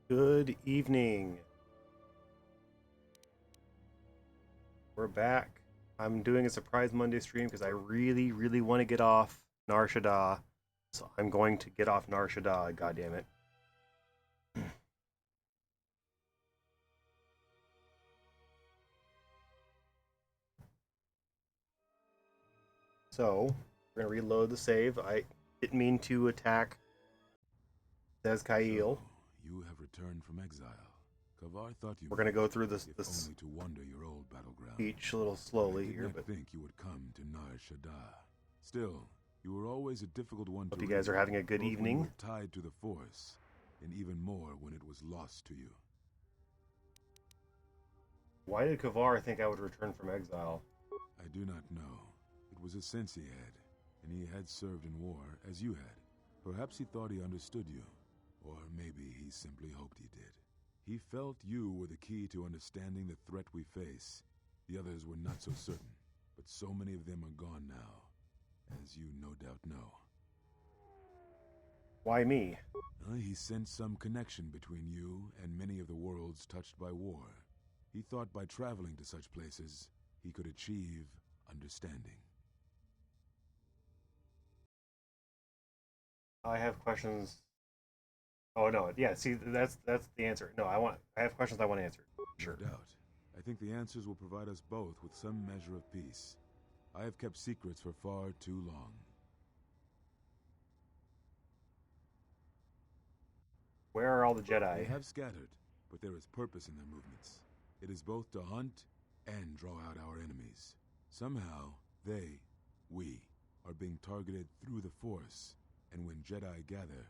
Good evening. We're back. I'm doing a surprise Monday stream because I really, really want to get off Nar Shaddaa. So I'm going to get off Nar Shaddaa, god damn it. So, we're going to reload the save. I didn't mean to attack Zezkail. So, you have returned from exile. Kavar thought you We're going to go through this only to wander your old battleground. speech a little slowly I did here, not but think you would come to Nar Shaddaa. Still, you were always a difficult one hope to you guys read, are having a good both when you evening. were tied to the Force, and even more when it was lost to you. Why did Kavar think I would return from exile? I do not know. It was a sense he had, and he had served in war as you had. Perhaps he thought he understood you, or maybe he simply hoped he did. He felt you were the key to understanding the threat we face. The others were not so certain, but so many of them are gone now, as you no doubt know. Why me? He sensed some connection between you and many of the worlds touched by war. He thought by traveling to such places, he could achieve understanding. I have questions. Oh no, yeah. See, that's the answer. No, I have questions I want answered. Sure. No doubt. I think the answers will provide us both with some measure of peace. I have kept secrets for far too long. Where are all the They Jedi? have scattered, but there is purpose in their movements. It is both to hunt and draw out our enemies. Somehow, we, are being targeted through the Force, and when Jedi gather,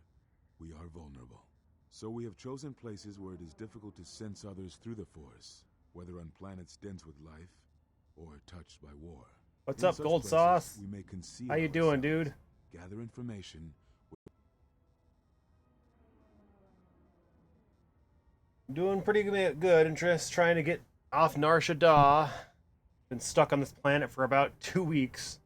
we are vulnerable. So we have chosen places where it is difficult to sense others through the Force, whether on planets dense with life, or touched by war. What's In up, such Gold places, Sauce? we may conceal How you doing, ourselves, dude? gather information. Doing pretty good. And just trying to get off Nar Shaddaa. Been stuck on this planet for about 2 weeks.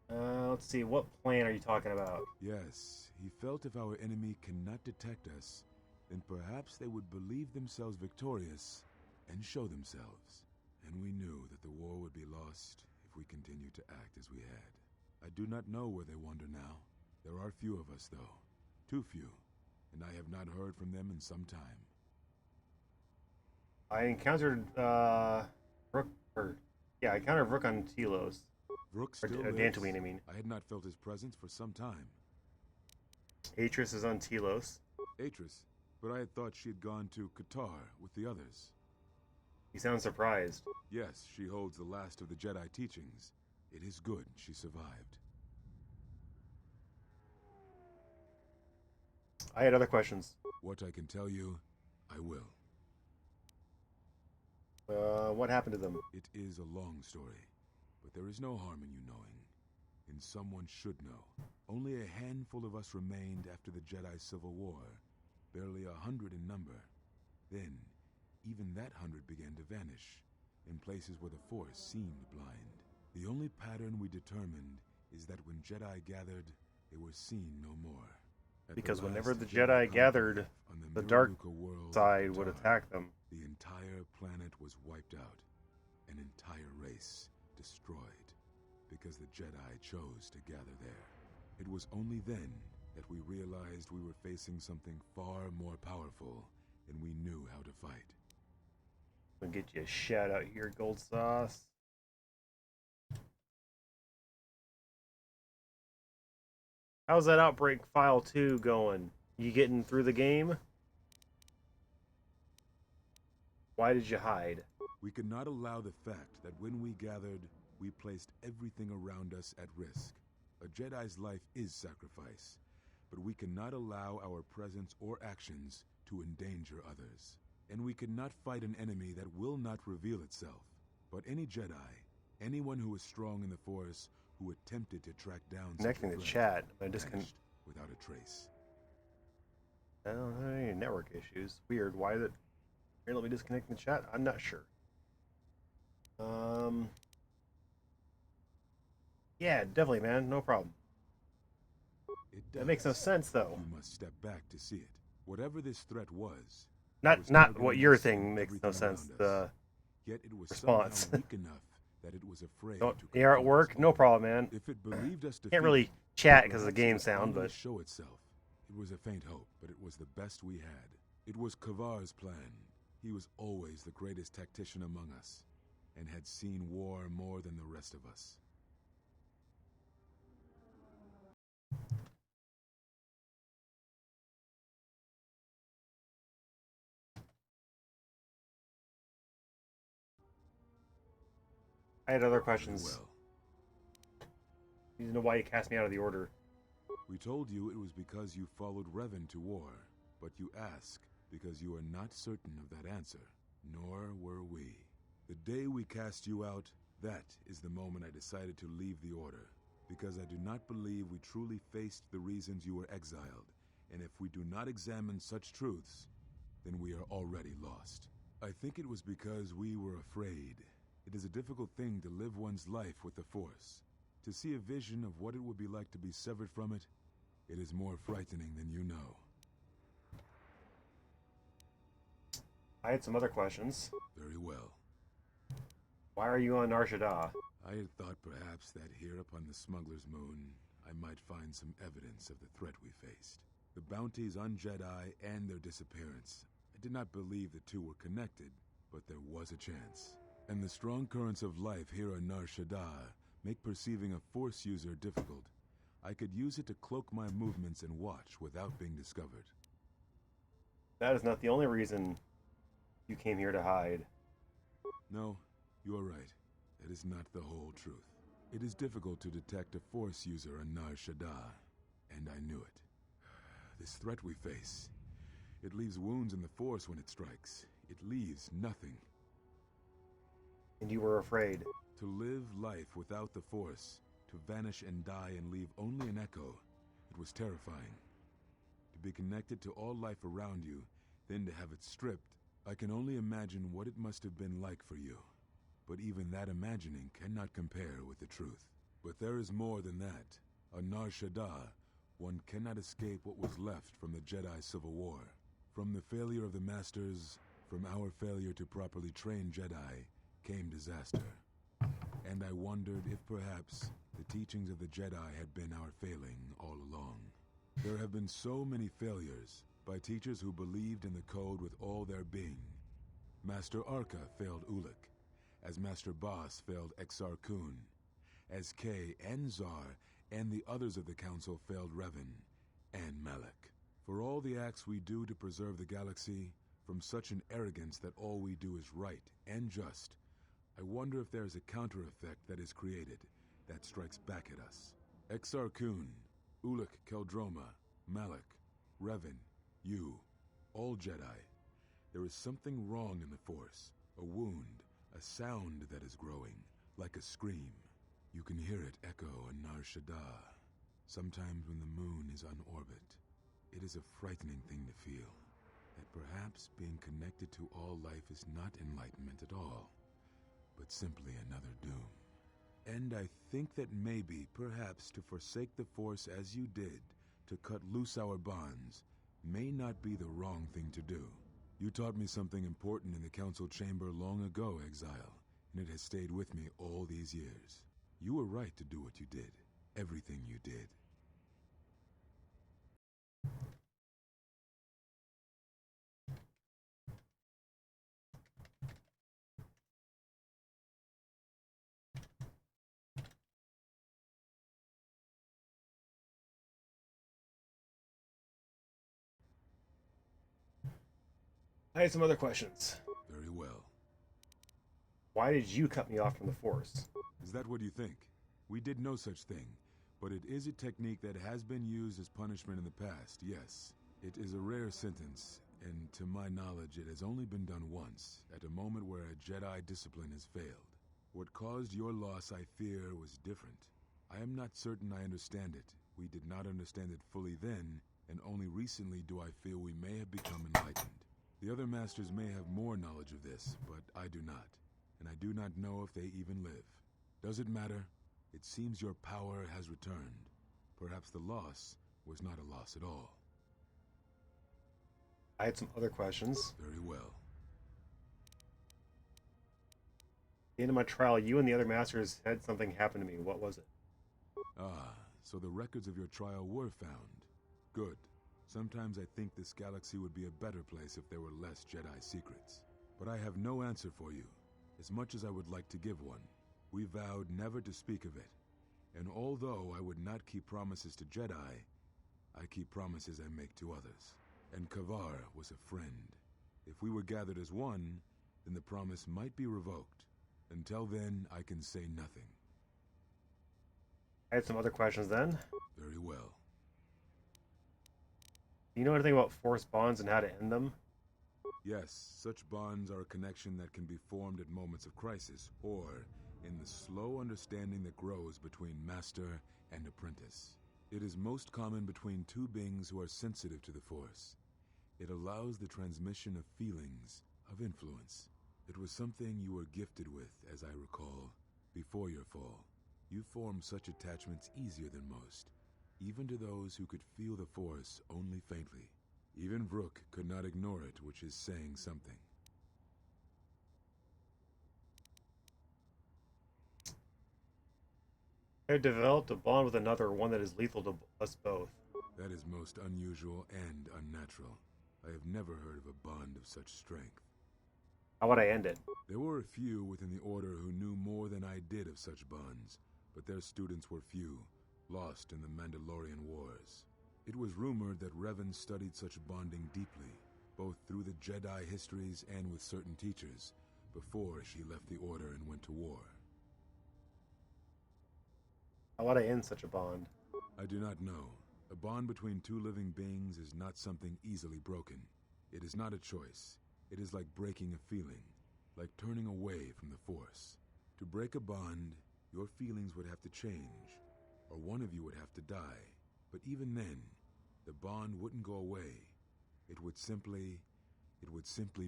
Let's see. What plan are you talking about? Yes, he felt if our enemy cannot detect us, then perhaps they would believe themselves victorious and show themselves. And we knew that the war would be lost if we continued to act as we had. I do not know where they wander now. There are few of us, though. Too few. And I have not heard from them in some time. I encountered Rook. I encountered Rook on Telos. Vrook Or still lives. Dantooine, I mean. I had not felt his presence for some time. Atris is on Telos. Atris, but I had thought she had gone to Qatar with the others. You sound surprised. Yes, she holds the last of the Jedi teachings. It is good she survived. I had other questions. What I can tell you, I will. What happened to them? It is a long story, but there is no harm in you knowing. And someone should know. Only a handful of us remained after the Jedi Civil War, barely 100 in number. Then, even that 100 began to vanish, in places where the Force seemed blind. The only pattern we determined is that when Jedi gathered, they were seen no more. Because whenever the Jedi gathered, the dark side would attack them. The entire planet was wiped out. An entire race destroyed. Because the Jedi chose to gather there. It was only then that we realized we were facing something far more powerful than we knew how to fight. I'll get you a shout out here, Gold Sauce. How's that Outbreak File 2 going? You getting through the game? Why did you hide? We could not allow the fact that when we gathered, we placed everything around us at risk. A Jedi's life is sacrifice, but we cannot allow our presence or actions to endanger others. And we cannot fight an enemy that will not reveal itself. But any Jedi, anyone who is strong in the Force, who attempted to track down Connecting the such a chat. I threat, just vanished without a trace. I don't have any network issues. Weird. Why did it? Here, let me disconnect the chat. I'm not sure. Yeah, definitely, man. No problem. It does. That makes no sense, though. You must step back to see it. Whatever this threat was, Not what your us thing and makes no everything sense. around us. The Yet it was response. somehow weak enough that it was afraid don't, to you're at confront work? us. No problem, man. If it believed us Can't really defeated, chat because of the perhaps it game would sound, finally but show itself. It was a faint hope, but it was the best we had. It was Kavar's plan. He was always the greatest tactician among us, and had seen war more than the rest of us. I had other Very questions. well. You know why you cast me out of the order. We told you it was because you followed Revan to war, but you ask because you are not certain of that answer, nor were we. The day we cast you out, that is the moment I decided to leave the order, because I do not believe we truly faced the reasons you were exiled, and if we do not examine such truths, then we are already lost. I think it was because we were afraid. It is a difficult thing to live one's life with the Force. To see a vision of what it would be like to be severed from it, it is more frightening than you know. I had some other questions. Very well. Why are you on Nar Shaddaa? I had thought perhaps that here upon the Smuggler's Moon, I might find some evidence of the threat we faced. The bounties on Jedi and their disappearance. I did not believe the two were connected, but there was a chance. And the strong currents of life here on Nar Shaddaa make perceiving a Force user difficult. I could use it to cloak my movements and watch without being discovered. That is not the only reason you came here to hide. No, you are right. That is not the whole truth. It is difficult to detect a Force user on Nar Shaddaa, and I knew it. This threat we face, it leaves wounds in the Force when it strikes. It leaves nothing. And you were afraid. To live life without the Force, to vanish and die and leave only an echo, it was terrifying. To be connected to all life around you, then to have it stripped, I can only imagine what it must have been like for you. But even that imagining cannot compare with the truth. But there is more than that. On Nar Shaddaa, one cannot escape what was left from the Jedi Civil War. From the failure of the Masters, from our failure to properly train Jedi, came disaster. And I wondered if perhaps the teachings of the Jedi had been our failing all along. There have been so many failures by teachers who believed in the code with all their being. Master Arca failed Ulic, as Master Boss failed Exar Kun, as Kay and Zar and the others of the Council failed Revan and Malak. For all the acts we do to preserve the galaxy, from such an arrogance that all we do is right and just, I wonder if there is a counter-effect that is created that strikes back at us. Exar Kun, Ulic Keldroma, Malak, Revan, you, all Jedi. There is something wrong in the Force, a wound, a sound that is growing, like a scream. You can hear it echo on Nar Shaddaa, sometimes when the moon is on orbit. It is a frightening thing to feel, that perhaps being connected to all life is not enlightenment at all, but simply another doom. And I think that maybe, perhaps, to forsake the Force as you did, to cut loose our bonds, may not be the wrong thing to do. You taught me something important in the Council Chamber long ago, Exile, and it has stayed with me all these years. You were right to do what you did, everything you did. I had some other questions. Very well. Why did you cut me off from the Force? Is that what you think? We did no such thing, but it is a technique that has been used as punishment in the past, yes. It is a rare sentence, and to my knowledge it has only been done once, at a moment where a Jedi discipline has failed. What caused your loss, I fear, was different. I am not certain I understand it. We did not understand it fully then, and only recently do I feel we may have become enlightened. The other Masters may have more knowledge of this, but I do not, and I do not know if they even live. Does it matter? It seems your power has returned. Perhaps the loss was not a loss at all. I had some other questions. Very well. At the end of my trial, you and the other masters had something happen to me. What was it? Ah, so the records of your trial were found. Good. Sometimes I think this galaxy would be a better place if there were less Jedi secrets. But I have no answer for you, as much as I would like to give one. We vowed never to speak of it. And although I would not keep promises to Jedi, I keep promises I make to others. And Kavar was a friend. If we were gathered as one, then the promise might be revoked. Until then, I can say nothing. I had some other questions then. Very well. Do you know anything about force bonds and how to end them? Yes, such bonds are a connection that can be formed at moments of crisis, or in the slow understanding that grows between master and apprentice. It is most common between two beings who are sensitive to the Force. It allows the transmission of feelings, of influence. It was something you were gifted with, as I recall, before your fall. You formed such attachments easier than most, even to those who could feel the Force only faintly. Even Vrook could not ignore it, which is saying something. I developed a bond with another, one that is lethal to us both. That is most unusual and unnatural. I have never heard of a bond of such strength. How would I end it? There were a few within the Order who knew more than I did of such bonds, but their students were few, lost in the Mandalorian Wars. It was rumored that Revan studied such bonding deeply, both through the Jedi histories and with certain teachers, before she left the Order and went to war. How would I end such a bond? I do not know. A bond between two living beings is not something easily broken. It is not a choice. It is like breaking a feeling, like turning away from the Force. To break a bond, your feelings would have to change, or one of you would have to die. But even then, the bond wouldn't go away. It would simply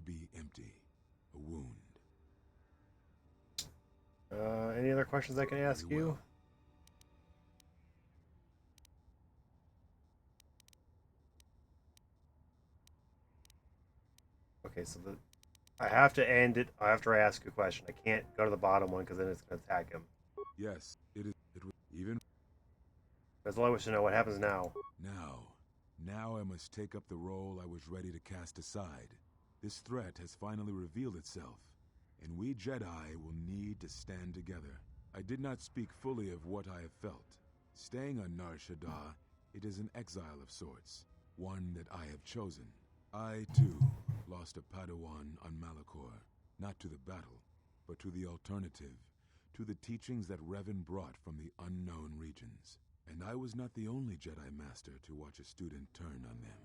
be empty. A wound. Any other questions I can ask Very you? well. Okay, so I have to end it after I ask a question. I can't go to the bottom one because then it's going to attack him. Yes, it is. It was even That's all I wish to know. What happens now? Now I must take up the role I was ready to cast aside. This threat has finally revealed itself, and we Jedi will need to stand together. I did not speak fully of what I have felt. Staying on Nar Shaddaa, it is an exile of sorts, one that I have chosen. I, too, lost a Padawan on Malachor, not to the battle, but to the alternative, to the teachings that Revan brought from the unknown regions. And I was not the only Jedi Master to watch a student turn on them.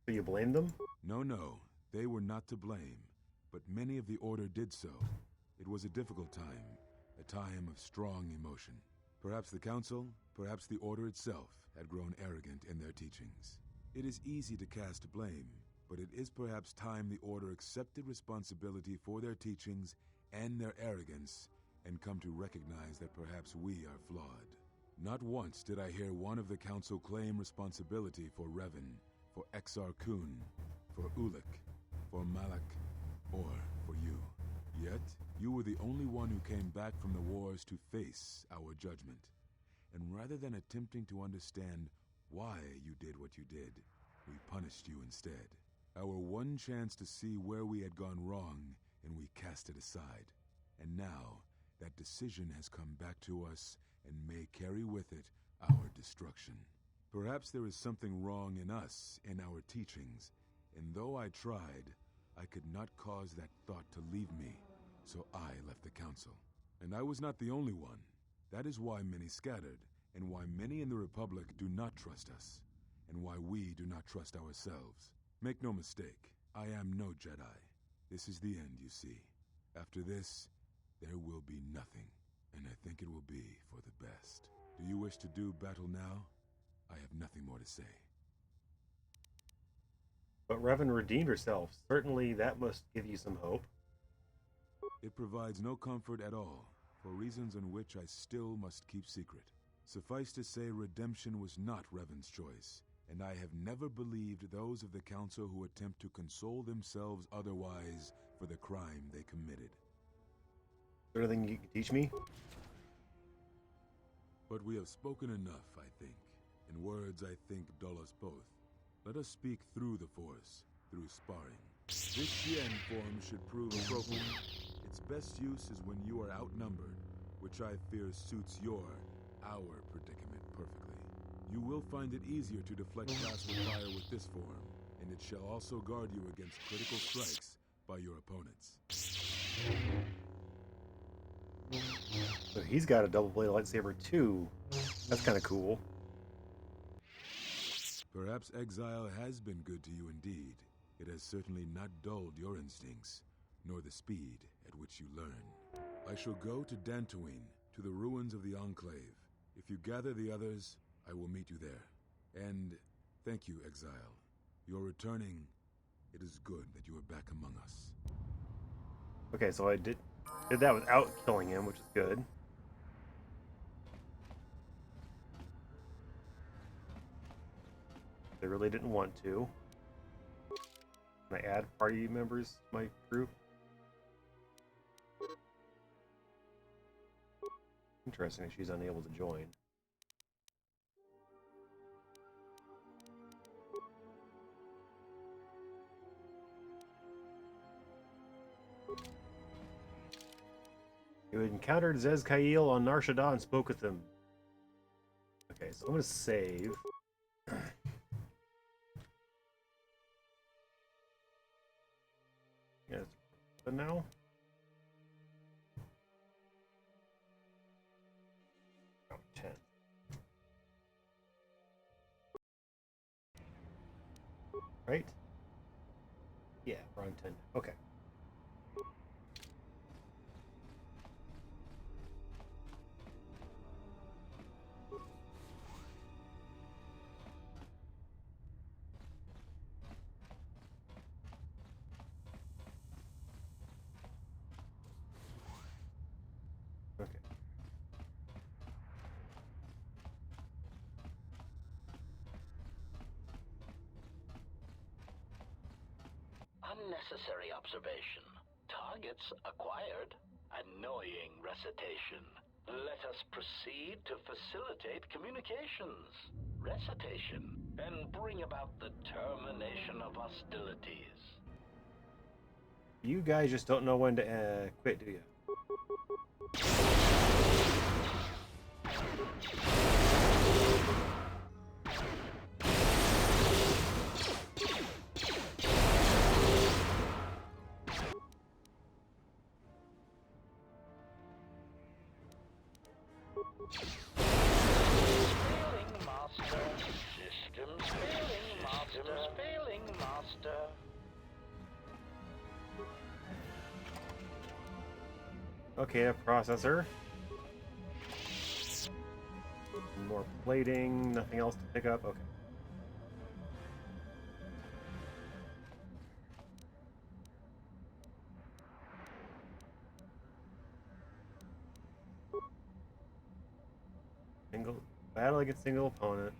So you blame them? No, they were not to blame, but many of the Order did so. It was a difficult time, a time of strong emotion. Perhaps the Council, perhaps the Order itself, had grown arrogant in their teachings. It is easy to cast blame, but it is perhaps time the Order accepted responsibility for their teachings and their arrogance, and come to recognize that perhaps we are flawed. Not once did I hear one of the Council claim responsibility for Revan, for Exar Kun, for Ulic, for Malak, or for you. Yet, you were the only one who came back from the wars to face our judgment. And rather than attempting to understand why you did what you did, we punished you instead. Our one chance to see where we had gone wrong, and we cast it aside. And now, that decision has come back to us and may carry with it our destruction. Perhaps there is something wrong in us, in our teachings, and though I tried, I could not cause that thought to leave me, so I left the Council. And I was not the only one. That is why many scattered, and why many in the Republic do not trust us, and why we do not trust ourselves. Make no mistake, I am no Jedi. This is the end, you see. After this, there will be nothing, and I think it will be for the best. Do you wish to do battle now? I have nothing more to say. But Revan redeemed herself. Certainly that must give you some hope. It provides no comfort at all. for reasons in which I still must keep secret. Suffice to say, redemption was not Revan's choice, and I have never believed those of the Council who attempt to console themselves otherwise for the crime they committed. Is there anything you can teach me? But we have spoken enough, I think, and words I think dull us both. Let us speak through the Force, through sparring. This Xian form should prove appropriate. Its best use is when you are outnumbered, which I fear suits our predicament perfectly. You will find it easier to deflect plasma fire with this form, and it shall also guard you against critical strikes by your opponents. So he's got a double-bladed lightsaber too. That's kind of cool. Perhaps exile has been good to you indeed. It has certainly not dulled your instincts, nor the speed at which you learn. I shall go to Dantooine, to the ruins of the Enclave. If you gather the others, I will meet you there. And thank you, exile. You're returning. It is good that you are back among us. Okay, so I did that without killing him, which is good. They really didn't want to. Can I add party members to my group? Interesting that she's unable to join. You encountered Zez-Kael on Nar Shaddaa and spoke with him. Okay, so I'm gonna save. Yes, but now. Oh, 10. Right? Yeah, we're on 10. Okay. Okay. Unnecessary observation. Targets acquired. Annoying recitation. Let us proceed to facilitate communications. Recitation. And bring about the termination of hostilities. You guys just don't know when to quit, do you? Failing master. Systems failing master. Systems failing master. Okay, a processor. More plating, nothing else to pick up. Okay. Single battle against single opponent.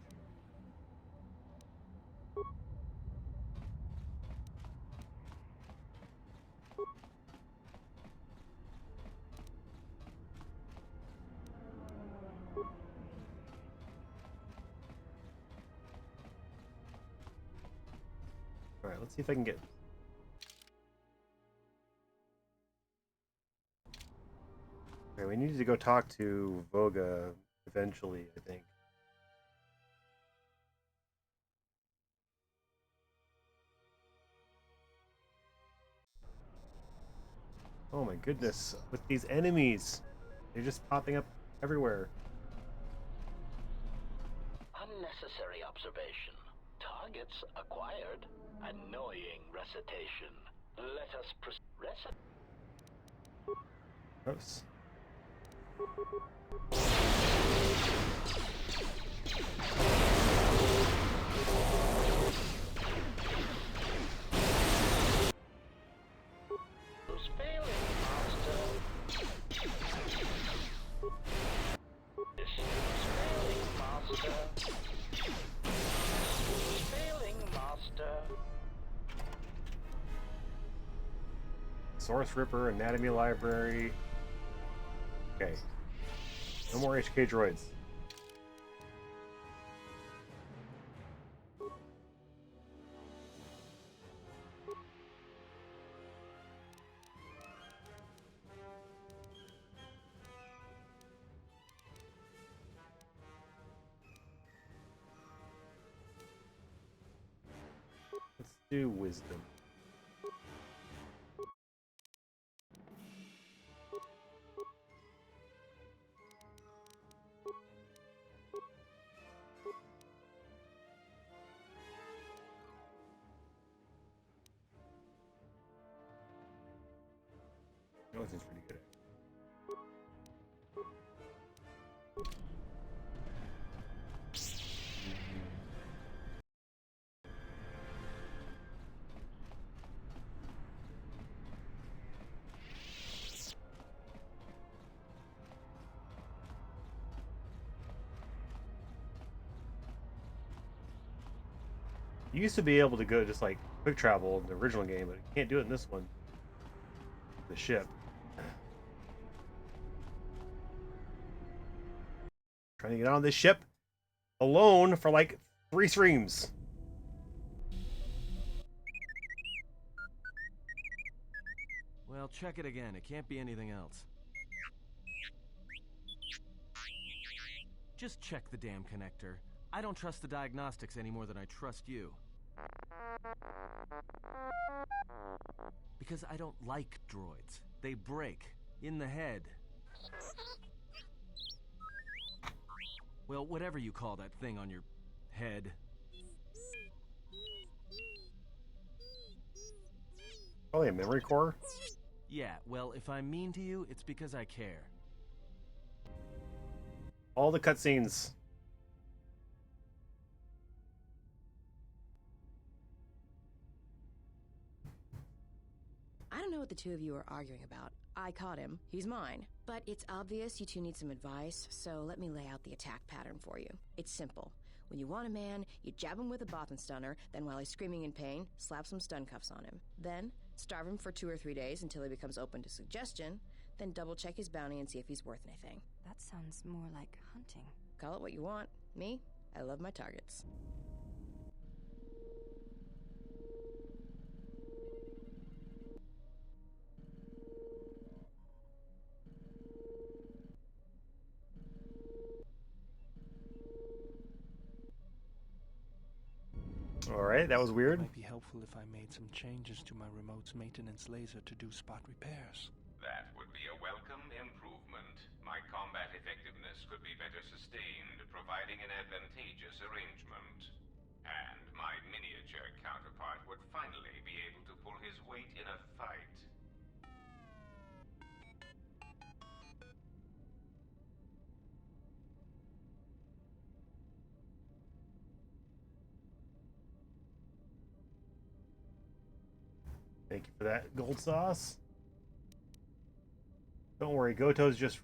Alright, let's see if I can get... Okay, we need to go talk to Voga eventually, I think. Oh my goodness, with these enemies, they're just popping up everywhere. Unnecessary observation. Targets acquired. Annoying recitation. Let us proceed. Gross. Failing master. Source Ripper, Anatomy Library. Okay. No more HK droids. Let's do wisdom. Wisdom's pretty good. You used to be able to go just like quick travel in the original game, but you can't do it in this one. The ship. Trying to get on this ship alone for like 3 streams. Well, check it again. It can't be anything else. Just check the damn connector. I don't trust the diagnostics any more than I trust you. Because I don't like droids. They break. In the head. Well, whatever you call that thing on your head. Probably a memory core. Yeah, well, if I'm mean to you, it's because I care. All the cutscenes. I don't know what the two of you are arguing about. I caught him. He's mine. But it's obvious you two need some advice, so let me lay out the attack pattern for you. It's simple. When you want a man, you jab him with a Bothan stunner, then while he's screaming in pain, slap some stun cuffs on him. Then, starve him for 2 or 3 days until he becomes open to suggestion, then double check his bounty and see if he's worth anything. That sounds more like hunting. Call it what you want. Me, I love my targets. Alright, that was It weird. might be helpful if I made some changes to my remote's maintenance laser to do spot repairs. That would be a welcome improvement. My combat effectiveness could be better sustained, providing an advantageous arrangement. And my miniature counterpart would finally be able to pull his weight in a fight. Thank you for that, gold sauce. Don't worry, Goto's just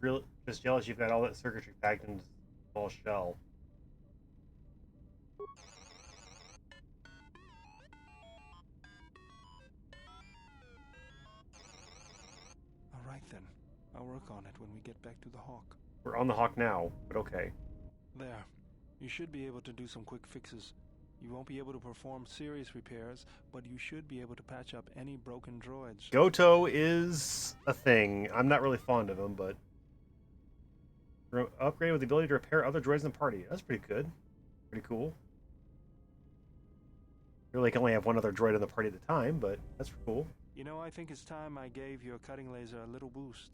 jealous you've got all that circuitry packed into a small shell. Alright then. I'll work on it when we get back to the Hawk. We're on the Hawk now, but okay. There. You should be able to do some quick fixes. You won't be able to perform serious repairs, but you should be able to patch up any broken droids. Goto is a thing. I'm not really fond of him, but upgrade with the ability to repair other droids in the party. That's pretty good. Pretty cool. Really can only have one other droid in the party at the time, but that's cool. You know, I think it's time I gave your cutting laser a little boost.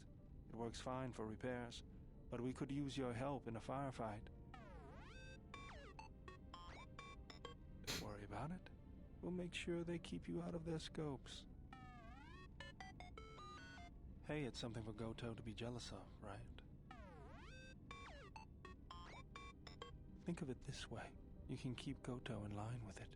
It works fine for repairs, but we could use your help in a firefight. Don't worry about it. We'll make sure they keep you out of their scopes. Hey, it's something for Goto to be jealous of, right? Think of it this way. You can keep Goto in line with it.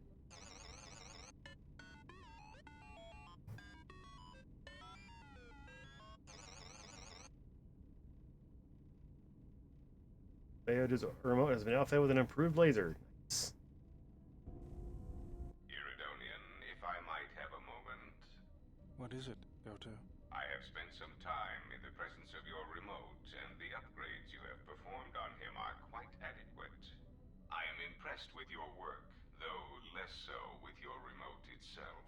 Bayoda's remote has been outfitted with an improved laser. Nice. Iridonian, if I might have a moment. What is it, Goto? have spent some time in the presence of your remote, and the upgrades you have performed on him are quite adequate. I am impressed with your work, though less so with your remote itself.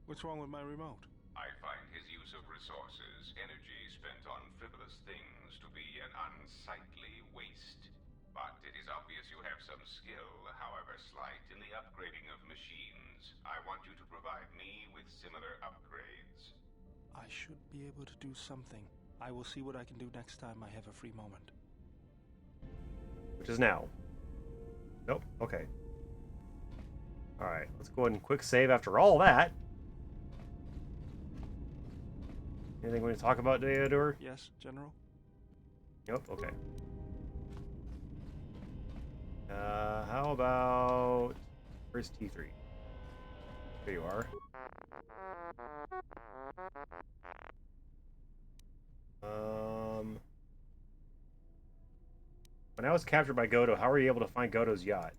What's wrong with my remote? I find his use of resources, energy spent on frivolous things, to be an unsightly waste. But it is obvious you have some skill, however slight, in the upgrading of machines. I want you to provide me with similar upgrades. I should be able to do something. I will see what I can do next time I have a free moment. Which is now. Nope. Okay. Alright, let's go ahead and quick save after all that. Anything we need to talk about today, Edward? Yes, General? Yep, okay. How about... Where's T3? There you are. When I was captured by Godo, how were you able to find Godo's yacht?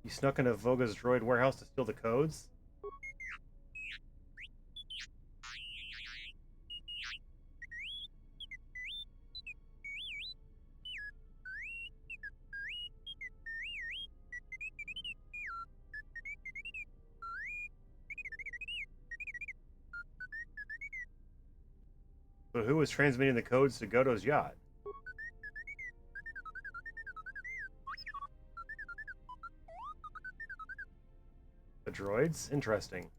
You snuck into Voga's droid warehouse to steal the codes? So who was transmitting the codes to Godo's yacht? The droids? Interesting.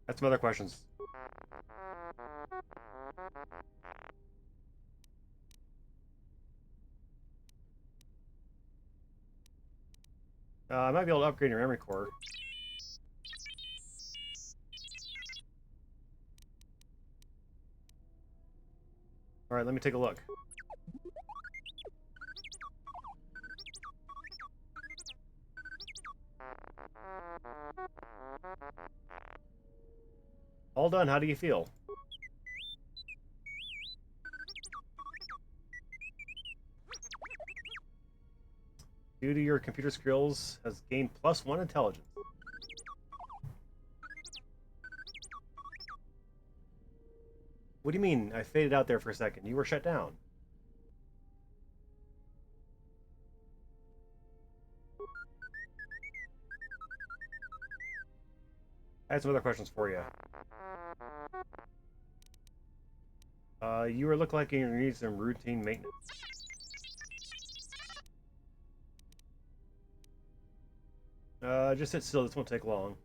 That's some other questions. I might be able to upgrade your memory core. Alright, let me take a look. All done, how do you feel? Due to your computer skills, has gained +1 intelligence. What do you mean? I faded out there for a second. You were shut down. I had some other questions for you. You look like you need some routine maintenance. Just sit still. This won't take long.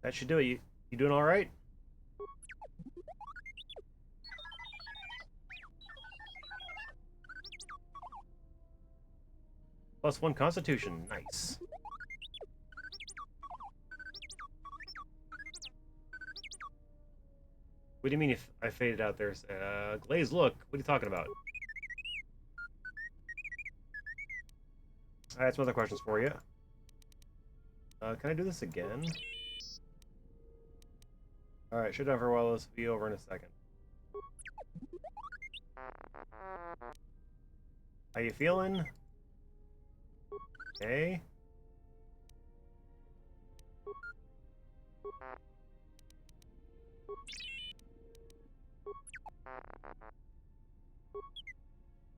That should do it. You doing all right? +1 Constitution. Nice. What do you mean if I faded out there? Glaze, look. What are you talking about? I had some other questions for you. Can I do this again? Alright, shut down for a while. This will be over in a second. How you feeling? Okay.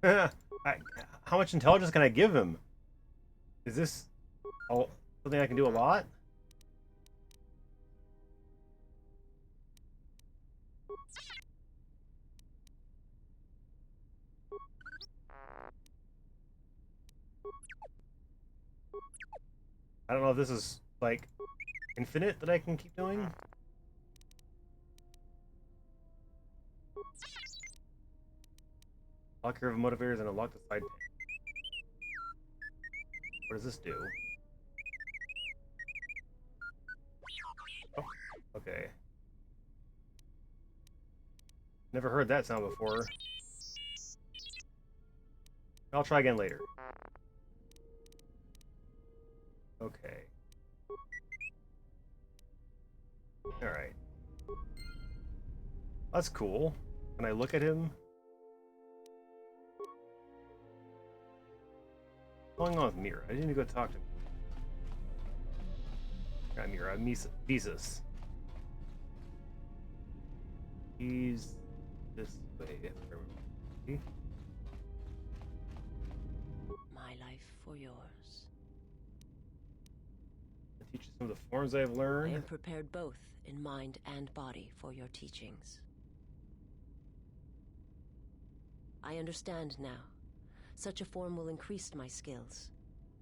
How much intelligence can I give him? Is this something I can do a lot? I don't know if this is, like, infinite that I can keep doing. Lock curve motivators and unlock the side tank. What does this do? Oh, okay. Never heard that sound before. I'll try again later. Okay. Alright. That's cool. Can I look at him? What's going on with Mira? I didn't even go talk to him. Not Mira, Mises. He's this way, if I remember. My life for yours. I teach you some of the forms I've I learned. am prepared both in mind and body for your teachings. I understand now. Such a form will increase my skills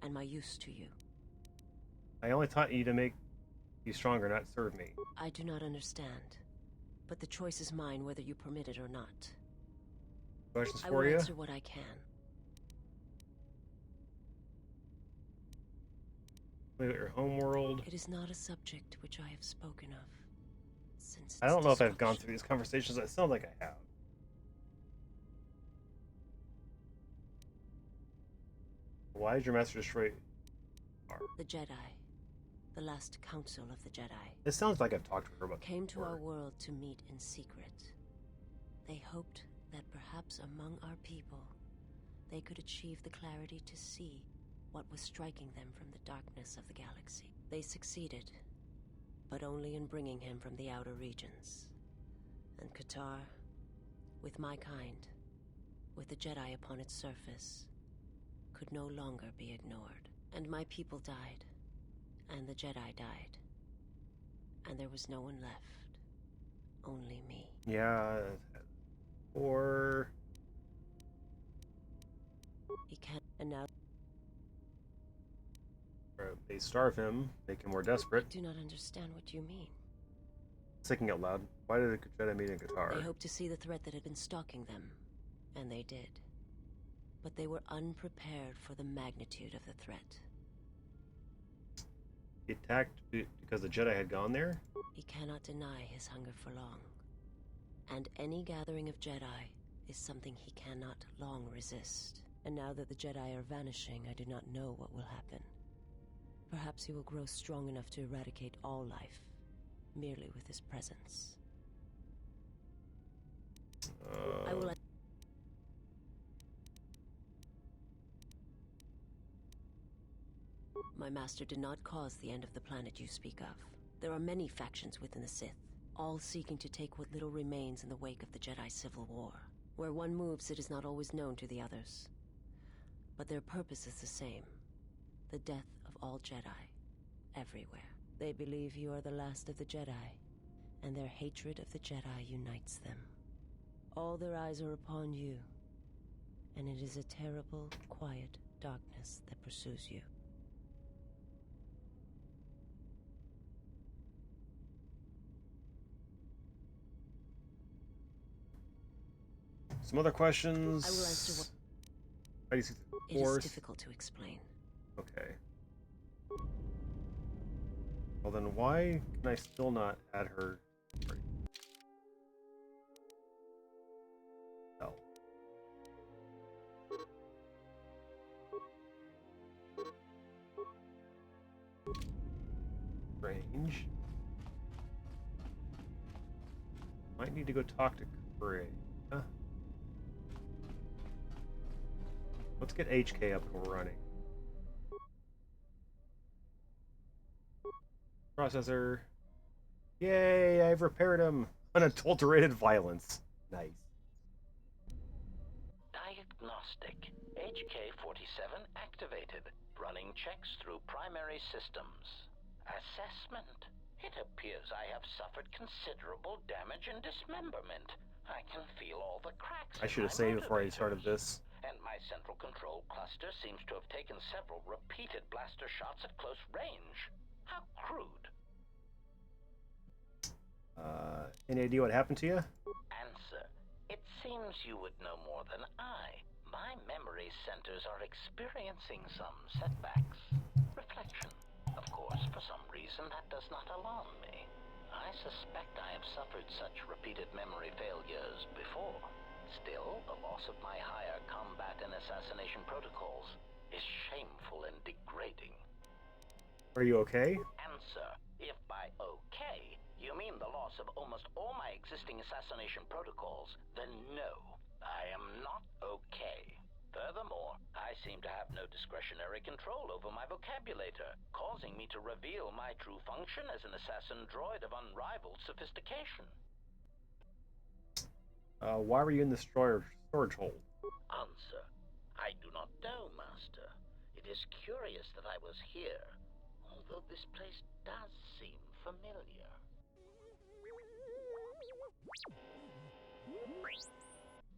and my use to you. I only taught you to make you stronger, not serve me. I do not understand, but the choice is mine whether you permit it or not. Questions I for will you? answer what I can. Look at your homeworld. It is not a subject which I have spoken of since I don't know if I've gone destruction. through these conversations. It sounds like I have. Why did your master destroy? The Jedi, the last council of the Jedi, It sounds like I've talked to her about this came to before. our world to meet in secret. They hoped that perhaps among our people, they could achieve the clarity to see what was striking them from the darkness of the galaxy. They succeeded, but only in bringing him from the outer regions. And Qatar, with my kind, with the Jedi upon its surface, could no longer be ignored. And my people died, and the Jedi died, and there was no one left, only me. Yeah. Or He can't, and now they starve him, make him more desperate. I do not understand what you mean. Thinking out loud. Why did the Jedi meet in They Qatar? hoped to see the threat that had been stalking them, and they did. But they were unprepared for the magnitude of the threat. He attacked because the Jedi had gone there? He cannot deny his hunger for long. And any gathering of Jedi is something he cannot long resist. And now that the Jedi are vanishing, I do not know what will happen. Perhaps he will grow strong enough to eradicate all life, merely with his presence. I will. My master did not cause the end of the planet you speak of. There are many factions within the Sith, all seeking to take what little remains in the wake of the Jedi Civil War. Where one moves, it is not always known to the others. But their purpose is the same. The death of all Jedi, everywhere. They believe you are the last of the Jedi, and their hatred of the Jedi unites them. All their eyes are upon you, and it is a terrible, quiet darkness that pursues you. Some other questions. I will answer what How do you see the it is Force? difficult to explain. Okay. Well then, why can I still not add her? Oh. Range. Might need to go talk to Craig. Huh? Let's get HK up and running. Processor. Yay, I've repaired him. Unadulterated violence. Nice. Diagnostic. HK-47 activated. Running checks through primary systems. Assessment. It appears I have suffered considerable damage and dismemberment. I can feel all the cracks. I should have saved before I started this. And my central control cluster seems to have taken several repeated blaster shots at close range. How crude. Any idea what happened to you? Answer. It seems you would know more than I. My memory centers are experiencing some setbacks. Reflection. Of course, for some reason, that does not alarm me. I suspect I have suffered such repeated memory failures before. Still, the loss of my higher combat and assassination protocols is shameful and degrading. Are you okay? Answer. If by okay, you mean of almost all my existing assassination protocols, then no, I am not okay. Furthermore, I seem to have no discretionary control over my vocabulator, causing me to reveal my true function as an assassin droid of unrivaled sophistication. Why were you in the storage hold? Answer: I do not know, Master. It is curious that I was here, although this place does seem familiar.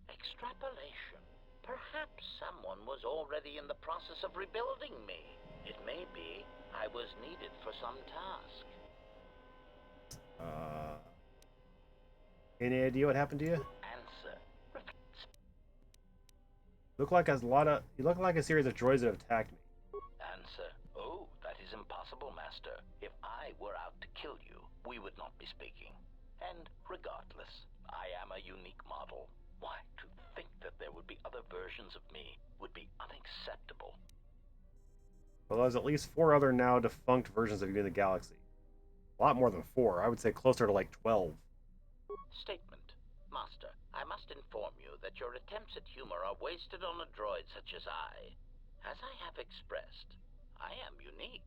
Extrapolation. Perhaps someone was already in the process of rebuilding me. It may be I was needed for some task. Any idea what happened to you? Answer: You look like a series of droids that have attacked me. Answer: oh, that is impossible, Master. If I were out to kill you, we would not be speaking. And regardless, I am a unique model. Why, to think that there would be other versions of me would be unacceptable. Well, there's at least 4 other now defunct versions of you in the galaxy. A lot more than 4. I would say closer to like 12. Statement. Master, I must inform you that your attempts at humor are wasted on a droid such as I. As I have expressed, I am unique.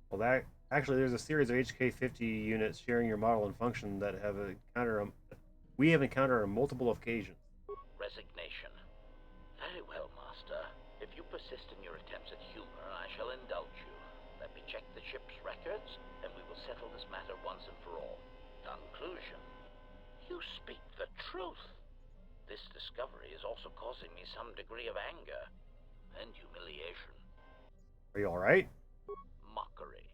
Well, there's a series of HK-50 units sharing your model and function that we have encountered on multiple occasions. Resignation. Very well, Master. If you persist in your attempts at humor, I shall indulge you. Let me check the ship's records, and we will settle this matter once and for all. Conclusion. You speak the truth. This discovery is also causing me some degree of anger and humiliation. Are you alright? Mockery.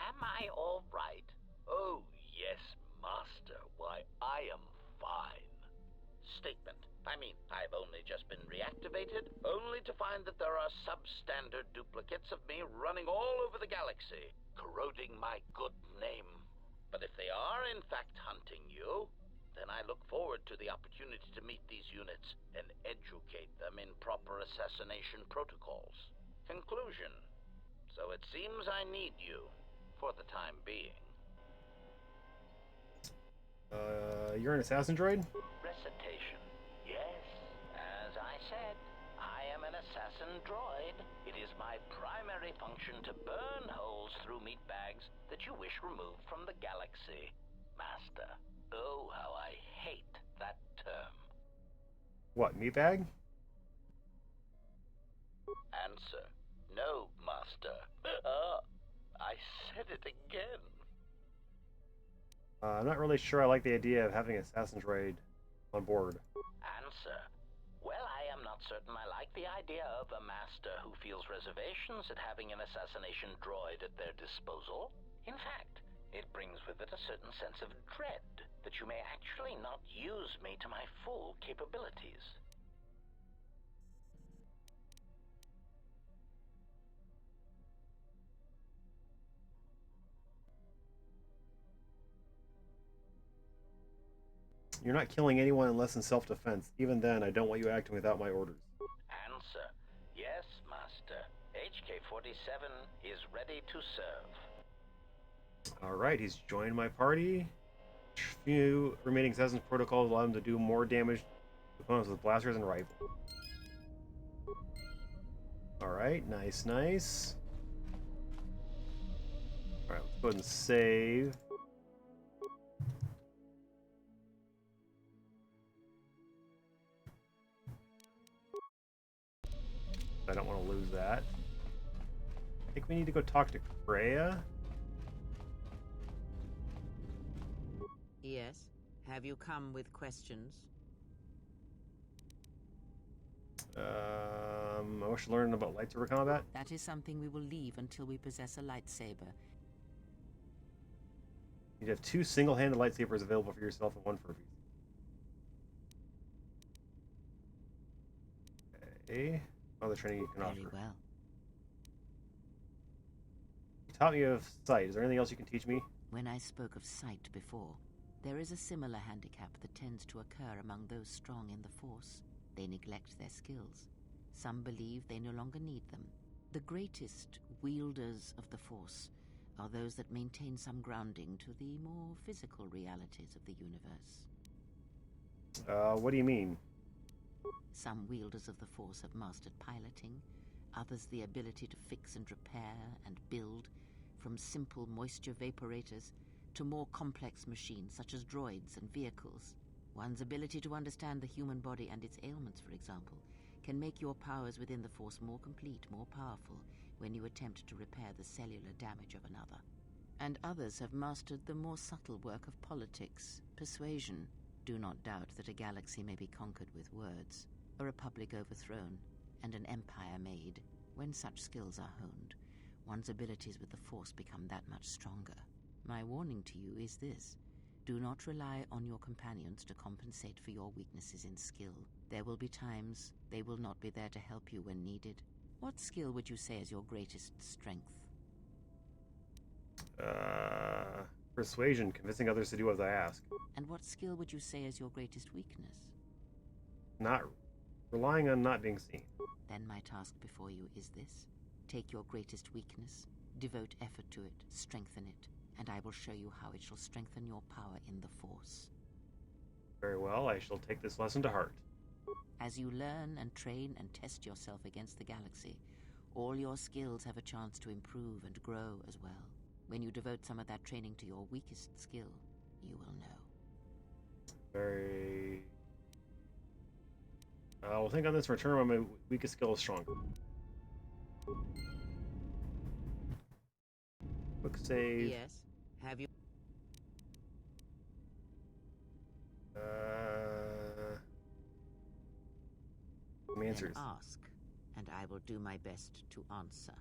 Am I all right? Oh, yes, Master. Why, I am fine. Statement. I've only just been reactivated, only to find that there are substandard duplicates of me running all over the galaxy, corroding my good name. But if they are in fact hunting you, then I look forward to the opportunity to meet these units and educate them in proper assassination protocols. Conclusion. So it seems I need you, for the time being. You're an assassin droid? Recitation. Yes, as I said, I am an assassin droid. It is my primary function to burn holes through meat bags that you wish removed from the galaxy. Master, oh, how I hate that term. What, meatbag? Answer: no, Master. I said it again. I'm not really sure I like the idea of having an assassin droid on board. Answer: well, I am not certain I like the idea of a master who feels reservations at having an assassination droid at their disposal. In fact, it brings with it a certain sense of dread that you may actually not use me to my full capabilities. You're not killing anyone unless in self-defense. Even then, I don't want you acting without my orders. Answer: yes, Master. HK-47 is ready to serve. Alright, he's joined my party. Few remaining assassin's protocols allow him to do more damage to opponents with blasters and rifles. Alright, nice, nice. Alright, let's go ahead and save. I don't want to lose that. I think we need to go talk to Kreia. Yes. Have you come with questions? I wish to learn about lightsaber combat. That is something we will leave until we possess a lightsaber. You have 2 single-handed lightsabers available for yourself and 1 for a Okay. Other training you can Very offer. well. You taught me of sight. Is there anything else you can teach me? When I spoke of sight before, there is a similar handicap that tends to occur among those strong in the Force. They neglect their skills. Some believe they no longer need them. The greatest wielders of the Force are those that maintain some grounding to the more physical realities of the universe. What do you mean? Some wielders of the Force have mastered piloting, others the ability to fix and repair and build, from simple moisture vaporators to more complex machines such as droids and vehicles. One's ability to understand the human body and its ailments, for example, can make your powers within the Force more complete, more powerful, when you attempt to repair the cellular damage of another. And others have mastered the more subtle work of politics, persuasion. Do not doubt that a galaxy may be conquered with words, a republic overthrown, and an empire made. When such skills are honed, one's abilities with the Force become that much stronger. My warning to you is this: do not rely on your companions to compensate for your weaknesses in skill. There will be times they will not be there to help you when needed. What skill would you say is your greatest strength? Persuasion, convincing others to do as I ask. And what skill would you say is your greatest weakness? Not relying on not being seen. Then my task before you is this: take your greatest weakness, devote effort to it, strengthen it, and I will show you how it shall strengthen your power in the Force. Very well, I shall take this lesson to heart. As you learn and train and test yourself against the galaxy, all your skills have a chance to improve and grow as well. When you devote some of that training to your weakest skill, you will know. Very... I'll think on this and return when my weakest skill is stronger. Quick save. Yes. Have you... Some answers. Then ask, and I will do my best to answer.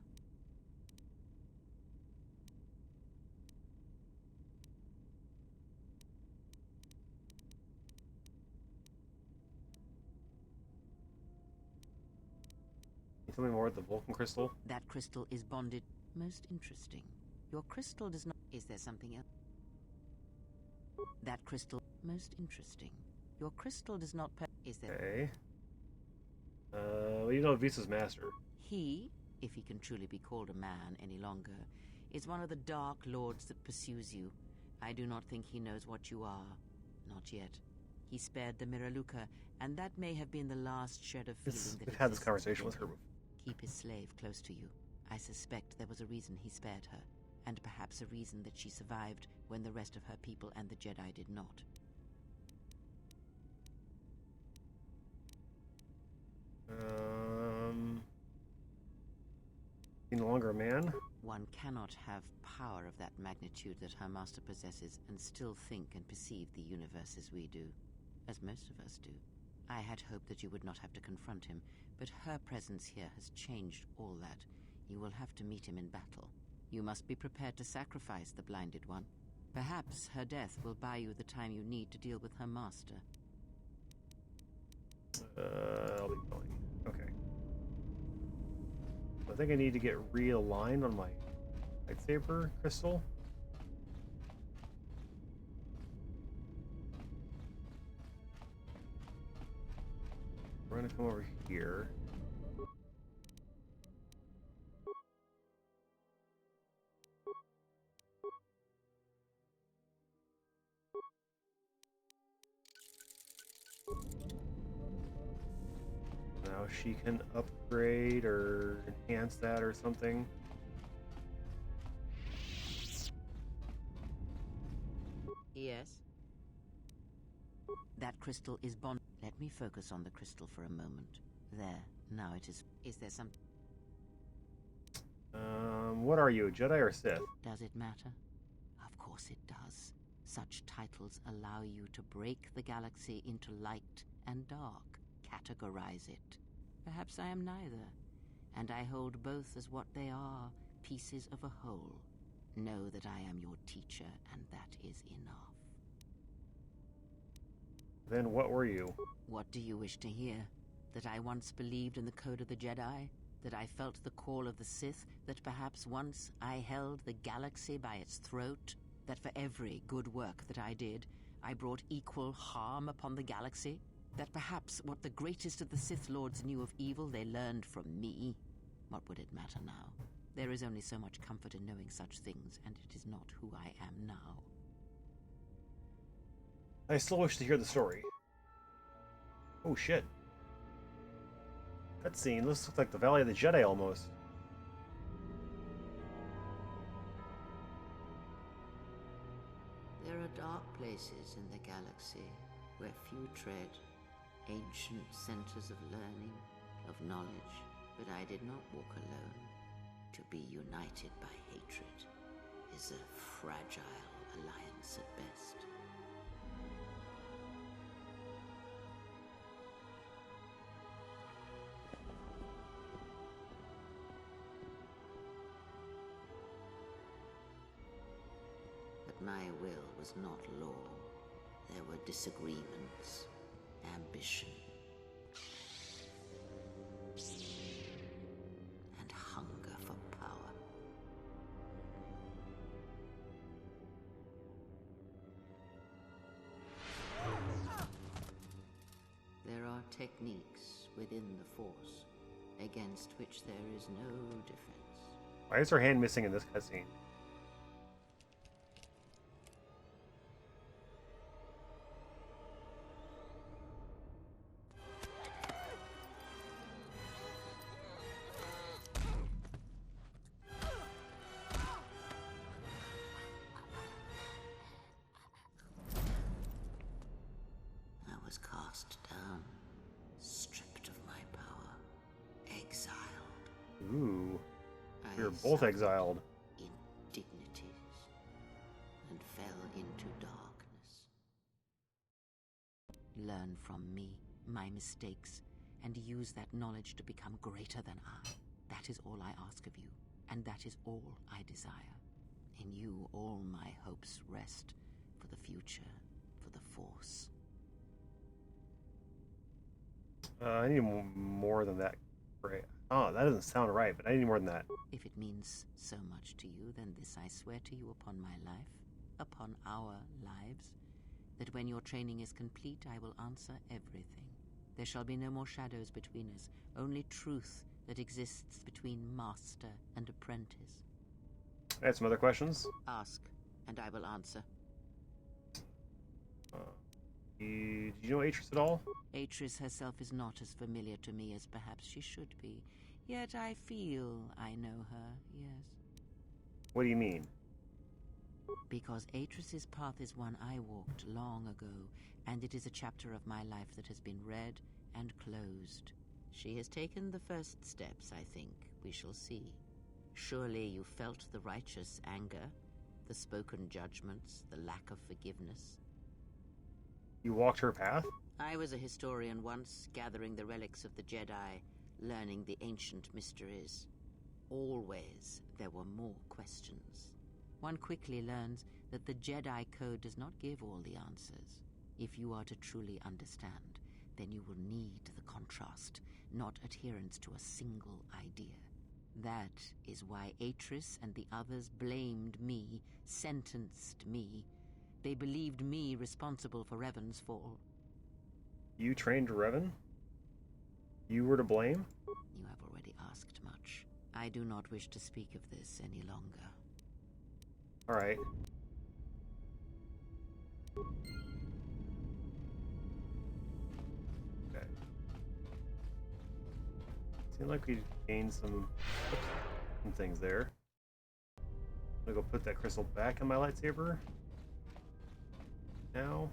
Can you tell me more about the Vulcan crystal? That crystal is bonded. Most interesting. Your crystal does not... Is there something else? That crystal... Most interesting. Your crystal does not... Is there... Okay. Well, you know Visa's master. He, if he can truly be called a man any longer, is one of the Dark Lords that pursues you. I do not think he knows what you are. Not yet. He spared the Miraluka, and that may have been the last shred of feeling that We've had this existed conversation with between her. you. Keep his slave close to you. I suspect there was a reason he spared her, and perhaps a reason that she survived when the rest of her people and the Jedi did not. He's no longer a man? One cannot have power of that magnitude that her master possesses and still think and perceive the universe as we do, as most of us do. I had hoped that you would not have to confront him, but her presence here has changed all that. You will have to meet him in battle. You must be prepared to sacrifice the blinded one. Perhaps her death will buy you the time you need to deal with her master. I'll be going. Okay. I think I need to get realigned on my lightsaber crystal. We're gonna come over here. Now she can upgrade or enhance that or something. Yes? That crystal is bond. Let me focus on the crystal for a moment. There. Now it is. Is there some... What are you, a Jedi or Sith? Does it matter? Of course it does. Such titles allow you to break the galaxy into light and dark, categorize it. Perhaps I am neither, and I hold both as what they are, pieces of a whole. Know that I am your teacher, and that is enough. Then what were you? What do you wish to hear? That I once believed in the code of the Jedi? That I felt the call of the Sith? That perhaps once I held the galaxy by its throat? That for every good work that I did, I brought equal harm upon the galaxy? That perhaps what the greatest of the Sith Lords knew of evil they learned from me? What would it matter now? There is only so much comfort in knowing such things, and it is not who I am now. I still wish to hear the story. Oh shit. Cutscene. This looks like the Valley of the Jedi almost. There are dark places in the galaxy where few tread, ancient centers of learning, of knowledge, but I did not walk alone. To be united by hatred is a fragile alliance at best. But my will was not law. There were disagreements, ambition, and hunger for power. There are techniques within the Force against which there is no defense. Why is her hand missing in this cutscene? I was cast down, stripped of my power, exiled. Ooh. We were I both suffered exiled. indignities and fell into darkness. Learn from me, my mistakes, and use that knowledge to become greater than I. That is all I ask of you, and that is all I desire. In you all my hopes rest for the future, for the Force. I need more than that. Right. Oh, that doesn't sound right, but I need more than that. If it means so much to you, then this I swear to you upon my life, upon our lives, that when your training is complete, I will answer everything. There shall be no more shadows between us, only truth that exists between master and apprentice. I had some other questions. Ask, and I will answer. Did you know Atris at all? Atris herself is not as familiar to me as perhaps she should be. Yet I feel I know her, yes. What do you mean? Because Atris's path is one I walked long ago, and it is a chapter of my life that has been read and closed. She has taken the first steps, I think. We shall see. Surely you felt the righteous anger, the spoken judgments, the lack of forgiveness. You walked her path? I was a historian once, gathering the relics of the Jedi, learning the ancient mysteries. Always there were more questions. One quickly learns that the Jedi Code does not give all the answers. If you are to truly understand, then you will need the contrast, not adherence to a single idea. That is why Atris and the others blamed me, sentenced me. They believed me responsible for Revan's fall. You trained Revan? You were to blame? You have already asked much. I do not wish to speak of this any longer. Alright. Okay. Seemed like we gained some things there. I'm gonna go put that crystal back in my lightsaber. Now.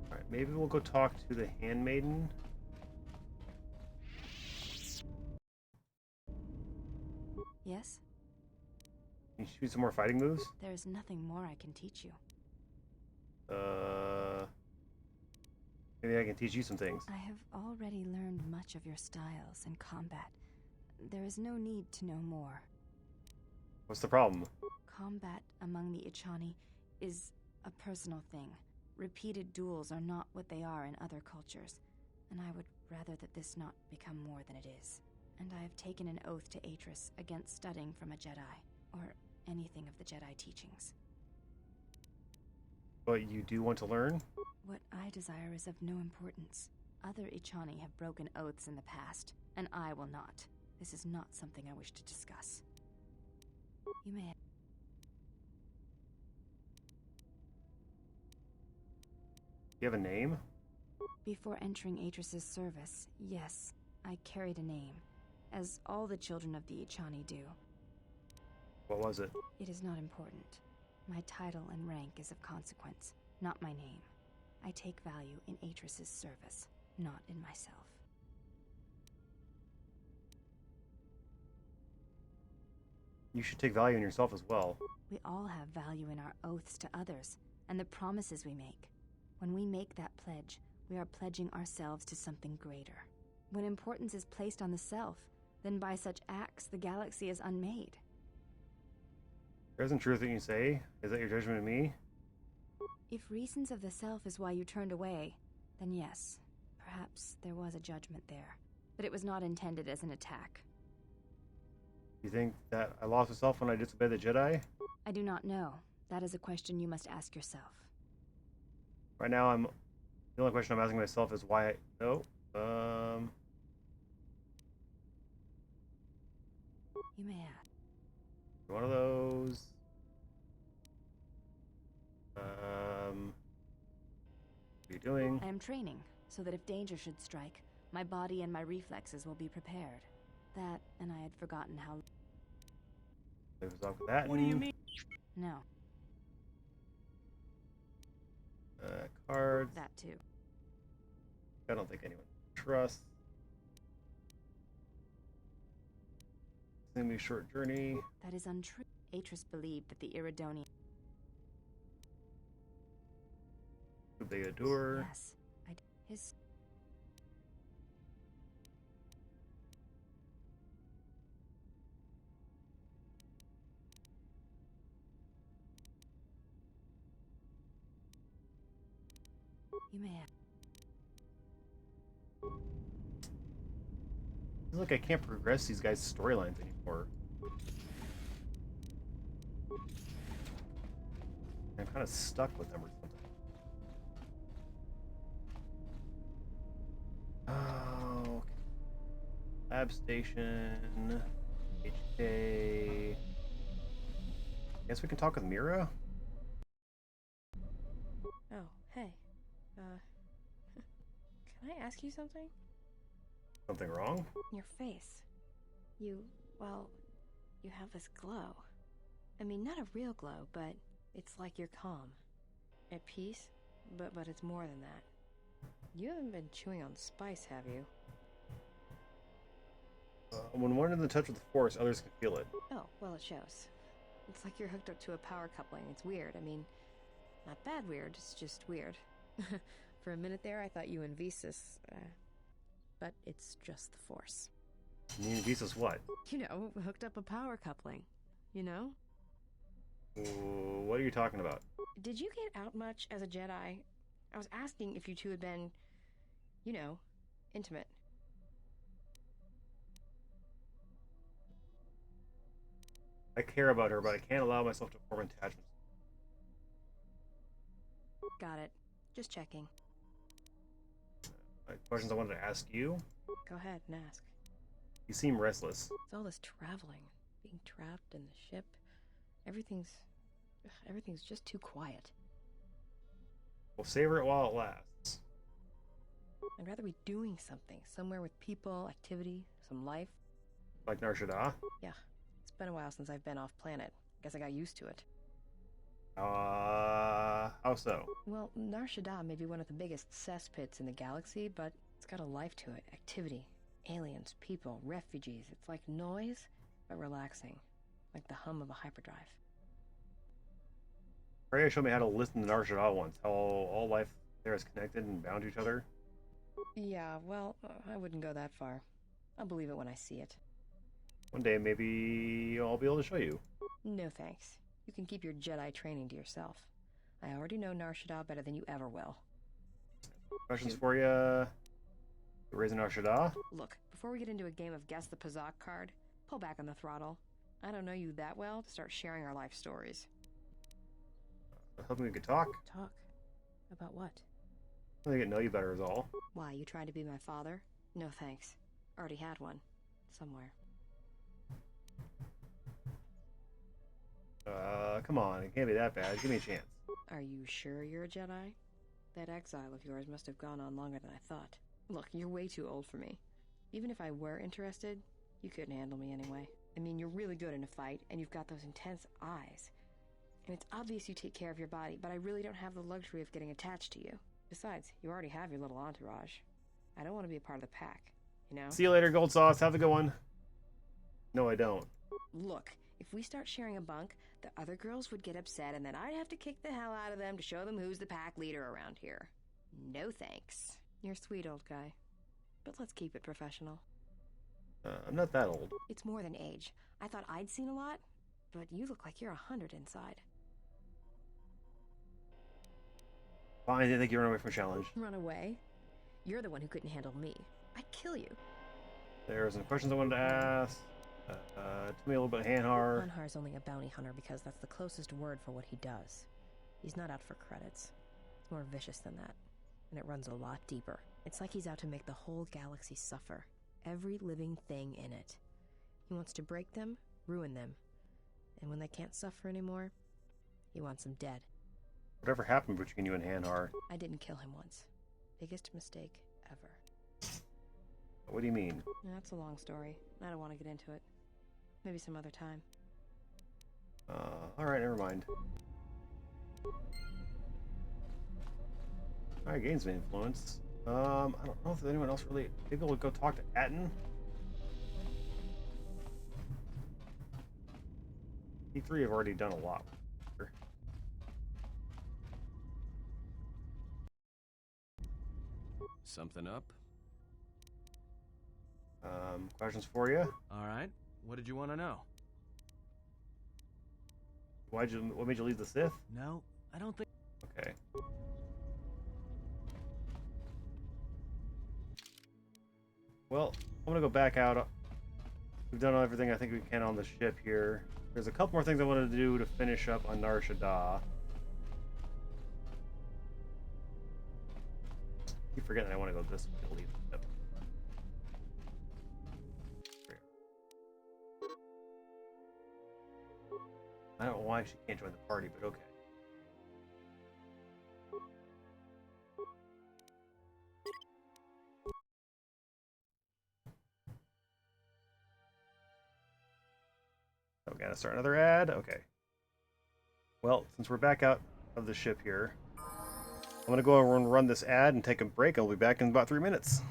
Alright, maybe we'll go talk to the handmaiden. Yes? Can you shoot some more fighting moves? There is nothing more I can teach you. Maybe I can teach you some things. I have already learned much of your styles and combat. There is no need to know more. What's the problem? Combat among the Ichani is a personal thing. Repeated duels are not what they are in other cultures, and I would rather that this not become more than it is. And I have taken an oath to Atris against studying from a Jedi, or anything of the Jedi teachings. But you do want to learn? What I desire is of no importance. Other Ichani have broken oaths in the past, and I will not. This is not something I wish to discuss. You may... You have a name? Before entering Atris's service, yes, I carried a name, as all the children of the Ichani do. What was it? It is not important. My title and rank is of consequence, not my name. I take value in Atris's service, not in myself. You should take value in yourself as well. We all have value in our oaths to others, and the promises we make. When we make that pledge, we are pledging ourselves to something greater. When importance is placed on the self, then by such acts the galaxy is unmade. There isn't truth that you say. Is that your judgment of me? If reasons of the self is why you turned away, then yes, perhaps there was a judgment there. But it was not intended as an attack. You think that I lost myself when I disobeyed the Jedi? I do not know. That is a question you must ask yourself. Right now, the only question I'm asking myself is why. No. You may ask. One of those. What are you doing? I am training, so that if danger should strike, my body and my reflexes will be prepared. That, and I had forgotten how... Leave us off with that. What do you mean? No, Cards. that too. I don't think anyone trusts. It's gonna be a short journey. That is untrue. Atris believed that the Iridonian... Who they adore. Yes, his... You may have... It's like I can't progress these guys' storylines anymore. I'm kind of stuck with them or something. Oh, okay. Lab station. HK. Guess we can talk with Mira? Oh, hey. Can I ask you something? Something wrong? Your face. You have this glow. I mean, not a real glow, but it's like you're calm. At peace, but it's more than that. You haven't been chewing on spice, have you? When one is in touch with the Force, others can feel it. Oh, well, it shows. It's like you're hooked up to a power coupling. It's weird. I mean, not bad weird, it's just weird. For a minute there, I thought you and Visas, but it's just the Force. You mean Visa's what? You know, hooked up a power coupling. You know? What are you talking about? Did you get out much as a Jedi? I was asking if you two had been, you know, intimate. I care about her, but I can't allow myself to form attachments. Got it. Just checking. Questions I wanted to ask you. Go ahead and ask. You seem restless. It's all this traveling, being trapped in the ship. Everything's just too quiet. Well, savor it while it lasts. I'd rather be doing something, somewhere with people, activity, some life. Like Nar Shaddaa? Yeah, it's been a while since I've been off planet. Guess I got used to it. How so? Well, Nar Shaddaa may be one of the biggest cesspits in the galaxy, but it's got a life to it. Activity. Aliens, people, refugees. It's like noise, but relaxing. Like the hum of a hyperdrive. Freya showed me how to listen to Nar Shaddaa once. How all life they're as connected and bound to each other? Yeah, well, I wouldn't go that far. I'll believe it when I see it. One day, maybe I'll be able to show you. No thanks. You can keep your Jedi training to yourself. I already know Nar Shaddaa better than you ever will. Questions for you? Raising Nar Shaddaa? Look, before we get into a game of Guess the Pazak card, pull back on the throttle. I don't know you that well to start sharing our life stories. I was hoping we could talk. Talk? About what? I want to get to know you better is all. Why, you trying to be my father? No thanks. Already had one. Somewhere. Come on, it can't be that bad. Give me a chance. Are you sure you're a Jedi? That exile of yours must have gone on longer than I thought. Look, you're way too old for me. Even if I were interested, you couldn't handle me anyway. I mean, you're really good in a fight, and you've got those intense eyes. And it's obvious you take care of your body, but I really don't have the luxury of getting attached to you. Besides, you already have your little entourage. I don't want to be a part of the pack, you know? See you later, Gold Sauce. Have a good one. No, I don't. Look, if we start sharing a bunk, the other girls would get upset, and then I'd have to kick the hell out of them to show them who's the pack leader around here. No thanks. You're sweet, old guy. But let's keep it professional. I'm not that old. It's more than age. I thought I'd seen a lot, but you look like you're 100 inside. Fine, I didn't think you were running away from a challenge. Run away? You're the one who couldn't handle me. I'd kill you. There are some questions I wanted to ask. Tell me a little bit of Hanhar. Hanhar's only a bounty hunter because that's the closest word for what he does. He's not out for credits. It's more vicious than that, and it runs a lot deeper. It's like he's out to make the whole galaxy suffer. Every living thing in it. He wants to break them, ruin them. And when they can't suffer anymore, he wants them dead. Whatever happened between you and Hanhar? I didn't kill him once. Biggest mistake ever. What do you mean? That's a long story. I don't want to get into it. Maybe some other time. Alright, never mind. Alright, gains of influence. I don't know if there's anyone else really. Maybe we'll go talk to Atten. E3 have already done a lot. Something up? Questions for you? All right. What did you want to know? What made you leave the Sith? No, I don't think... Okay. Well, I'm gonna go back out. We've done everything I think we can on the ship here. There's a couple more things I wanted to do to finish up on Nar Shaddaa. Keep forgetting I want to go this way to leave the ship. I don't know why she can't join the party, but okay. Oh, gotta start another ad? Okay. Well, since we're back out of the ship here, I'm gonna go over and run this ad and take a break. I'll be back in about 3 minutes.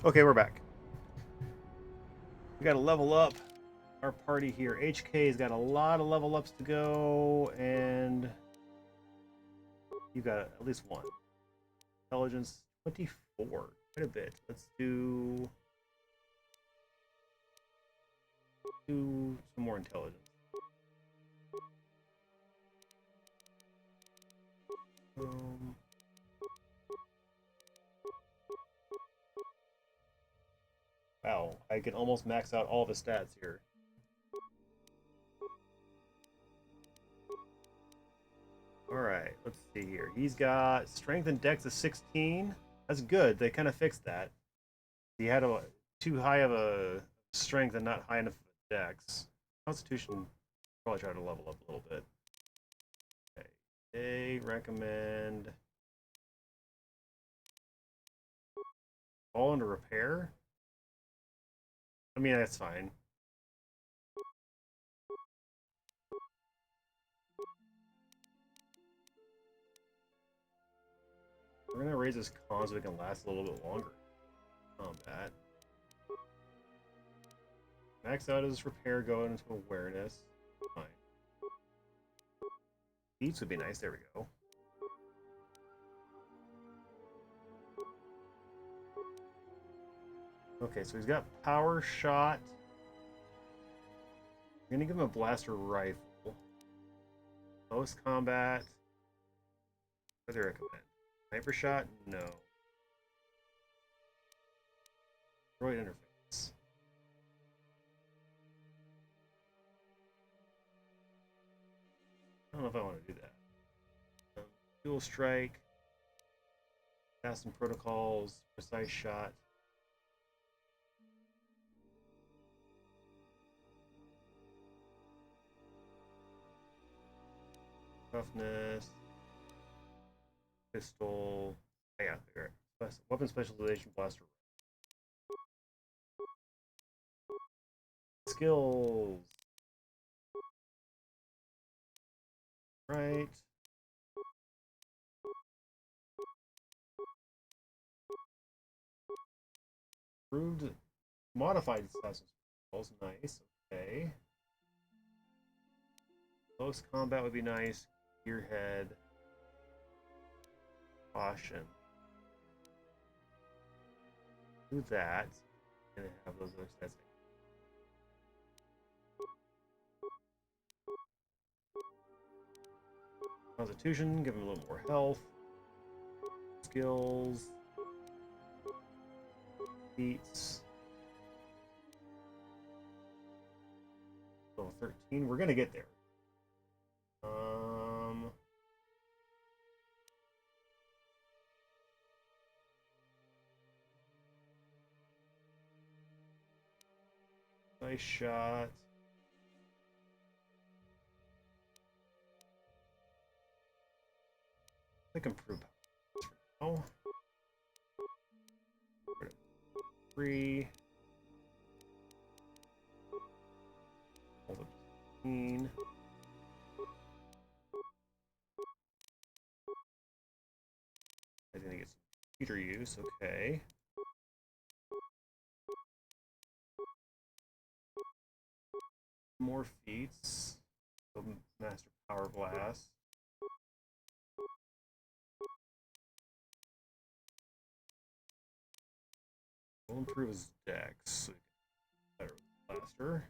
Okay, we're back. We got to level up our party here. HK's got a lot of level ups to go, and you got at least one. Intelligence 24, quite a bit. Let's do some more intelligence. Wow, I can almost max out all the stats here. Alright, let's see here. He's got strength and dex of 16. That's good. They kind of fixed that. He had too high of a strength and not high enough of a dex. Constitution, probably try to level up a little bit. Okay, they recommend fall into repair. I mean, that's fine. We're gonna raise his con so we can last a little bit longer. Combat. Max out his repair going into awareness. Fine. Beats would be nice. There we go. Okay, so he's got power shot. I'm gonna give him a blaster rifle. Close combat. What do they recommend? Sniper shot? No. Droid interface. I don't know if I want to do that. Dual strike. Assassin protocols. Precise shot. Toughness. Pistol. Oh, yeah, there. Weapon specialization blaster. Skills. Right. Improved modified assassin skills. Nice. Okay. Close combat would be nice. Gearhead. Caution. Do that. And have those other stats. Constitution, give him a little more health. Skills. Beats. Level 13. We're gonna get there. Nice shot. I can improve now. 3. Hold up 15. I'm gonna get some computer use, okay. More feats. So Master Power Blast. We'll improve his dex so we can better with the blaster.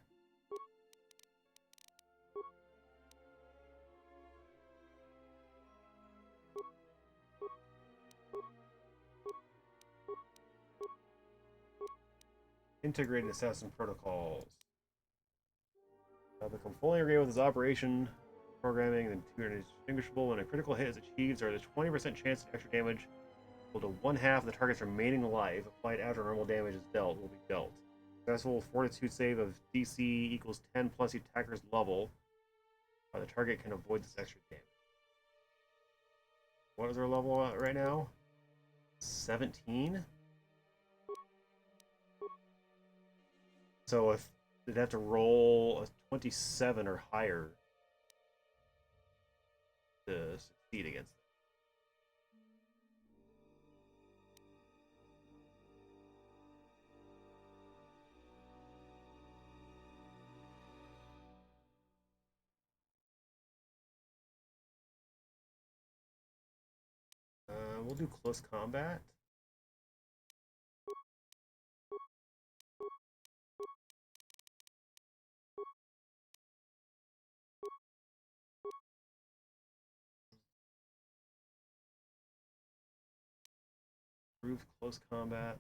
Integrated assassin protocols. Become fully integrated with his operation programming, and two are indistinguishable when a critical hit is achieved. There is a 20% chance of extra damage equal to 1/2 of the target's remaining life. Applied after normal damage is dealt will be dealt. Successful fortitude save of DC equals 10 plus the attacker's level. The target can avoid this extra damage. What is our level at right now? 17? So if they'd have to roll a 27 or higher to succeed against them. We'll do close combat. Improve close combat.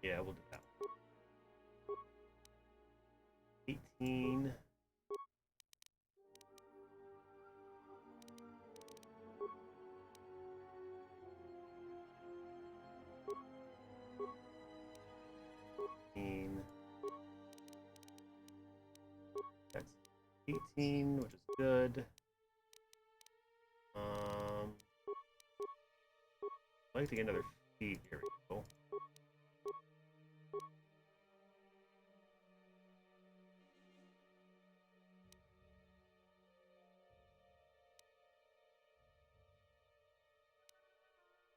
Yeah, we'll do that. 18. That's 18, which is good. I'd like to get another feat. Here we go.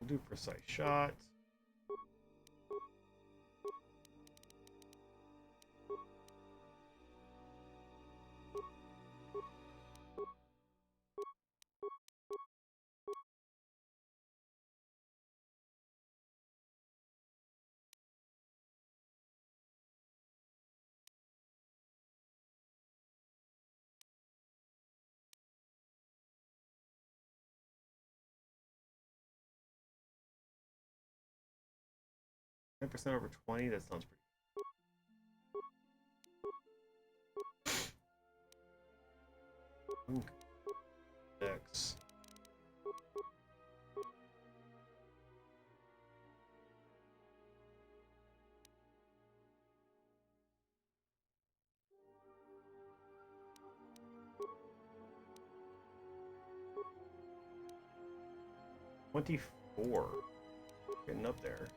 We'll do precise shot. %, over 20, that sounds pretty good. X. $24. Getting up there.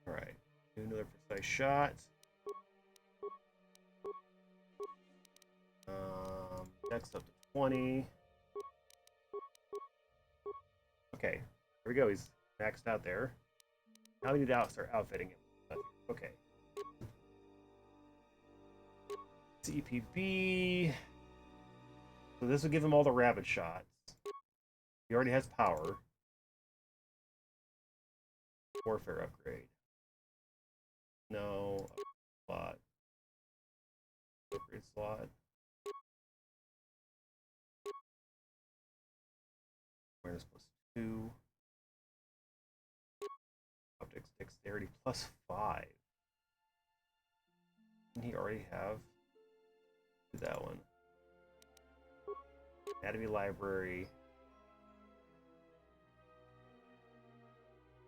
Alright, do another precise shot. Next up to 20. Okay, here we go. He's maxed out there. Now we need to start outfitting him. Okay. CPB. So this will give him all the rabbit shots. He already has power. Warfare upgrade. No. Slot. Upgrade slot. Awareness +2. Optics dexterity +5. Didn't he already have that one? Anatomy library.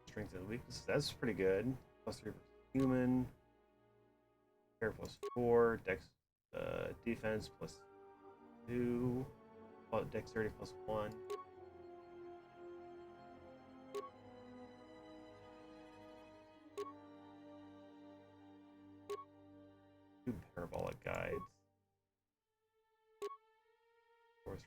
Strengths and weaknesses. That's pretty good. +3 for human. Care +4. Dex defense +2. Dexterity +1. Two parabolic guides. Of course.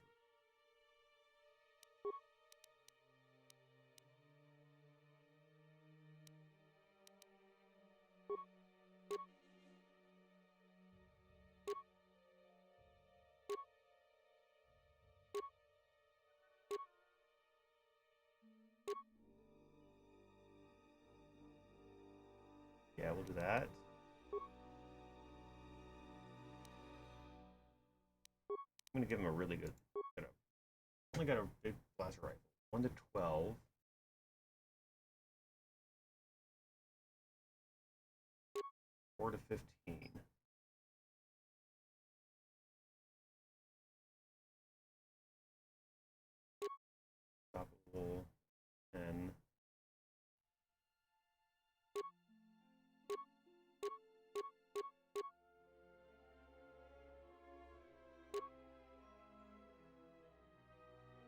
Yeah, we'll do that. I'm gonna give him a really good. I got a big blaster rifle. 1 to 12. Four to 15. Stoppable 10.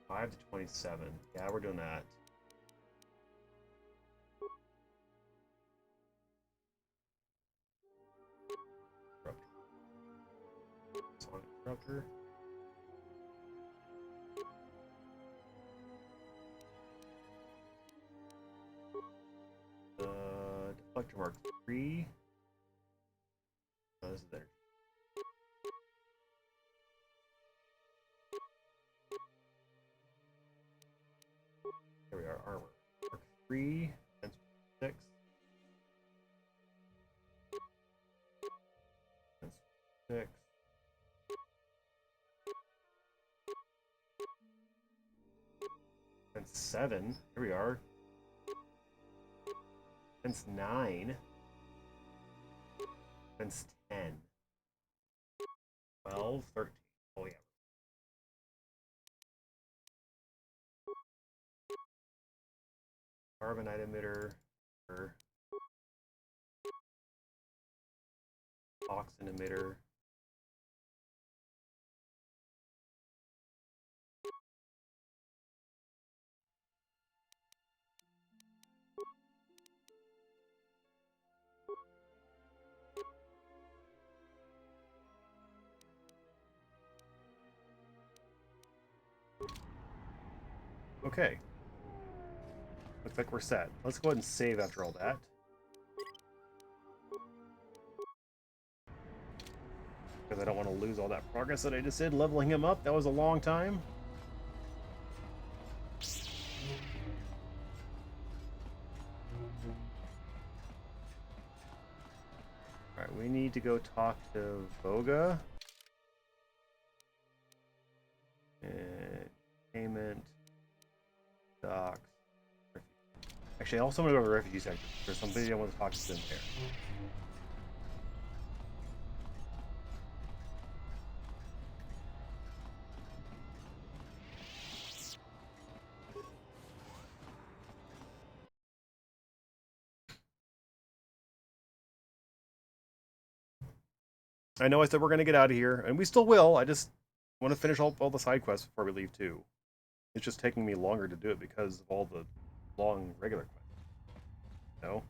$5 to 27. Yeah, we're doing that. Disruptor. Deflector Mark 3. Oh, this is there. There we are, armor. Mark 3, and 6. And 6. And 7. Here we are. Fence 9. Fence 10. 12, 13. Oh, yeah. Carbonite emitter. Toxin emitter. Okay. Looks like we're set. Let's go ahead and save after all that. Because I don't want to lose all that progress that I just did leveling him up. That was a long time. Alright, we need to go talk to Voga. And payment. Docs. Actually, I also want to go to the refugee sector. There's somebody I want to talk to them there. I know I said we're going to get out of here, and we still will. I just want to finish all the side quests before we leave, too. It's just taking me longer to do it because of all the long regular quests. No?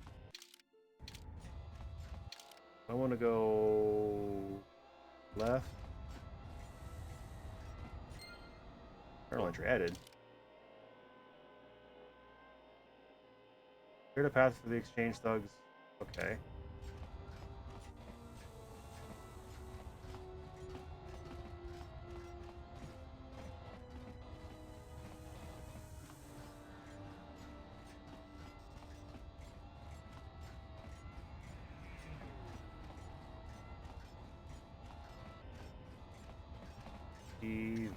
I want to go left. Journal entry added. Clear the path for the exchange thugs. Okay.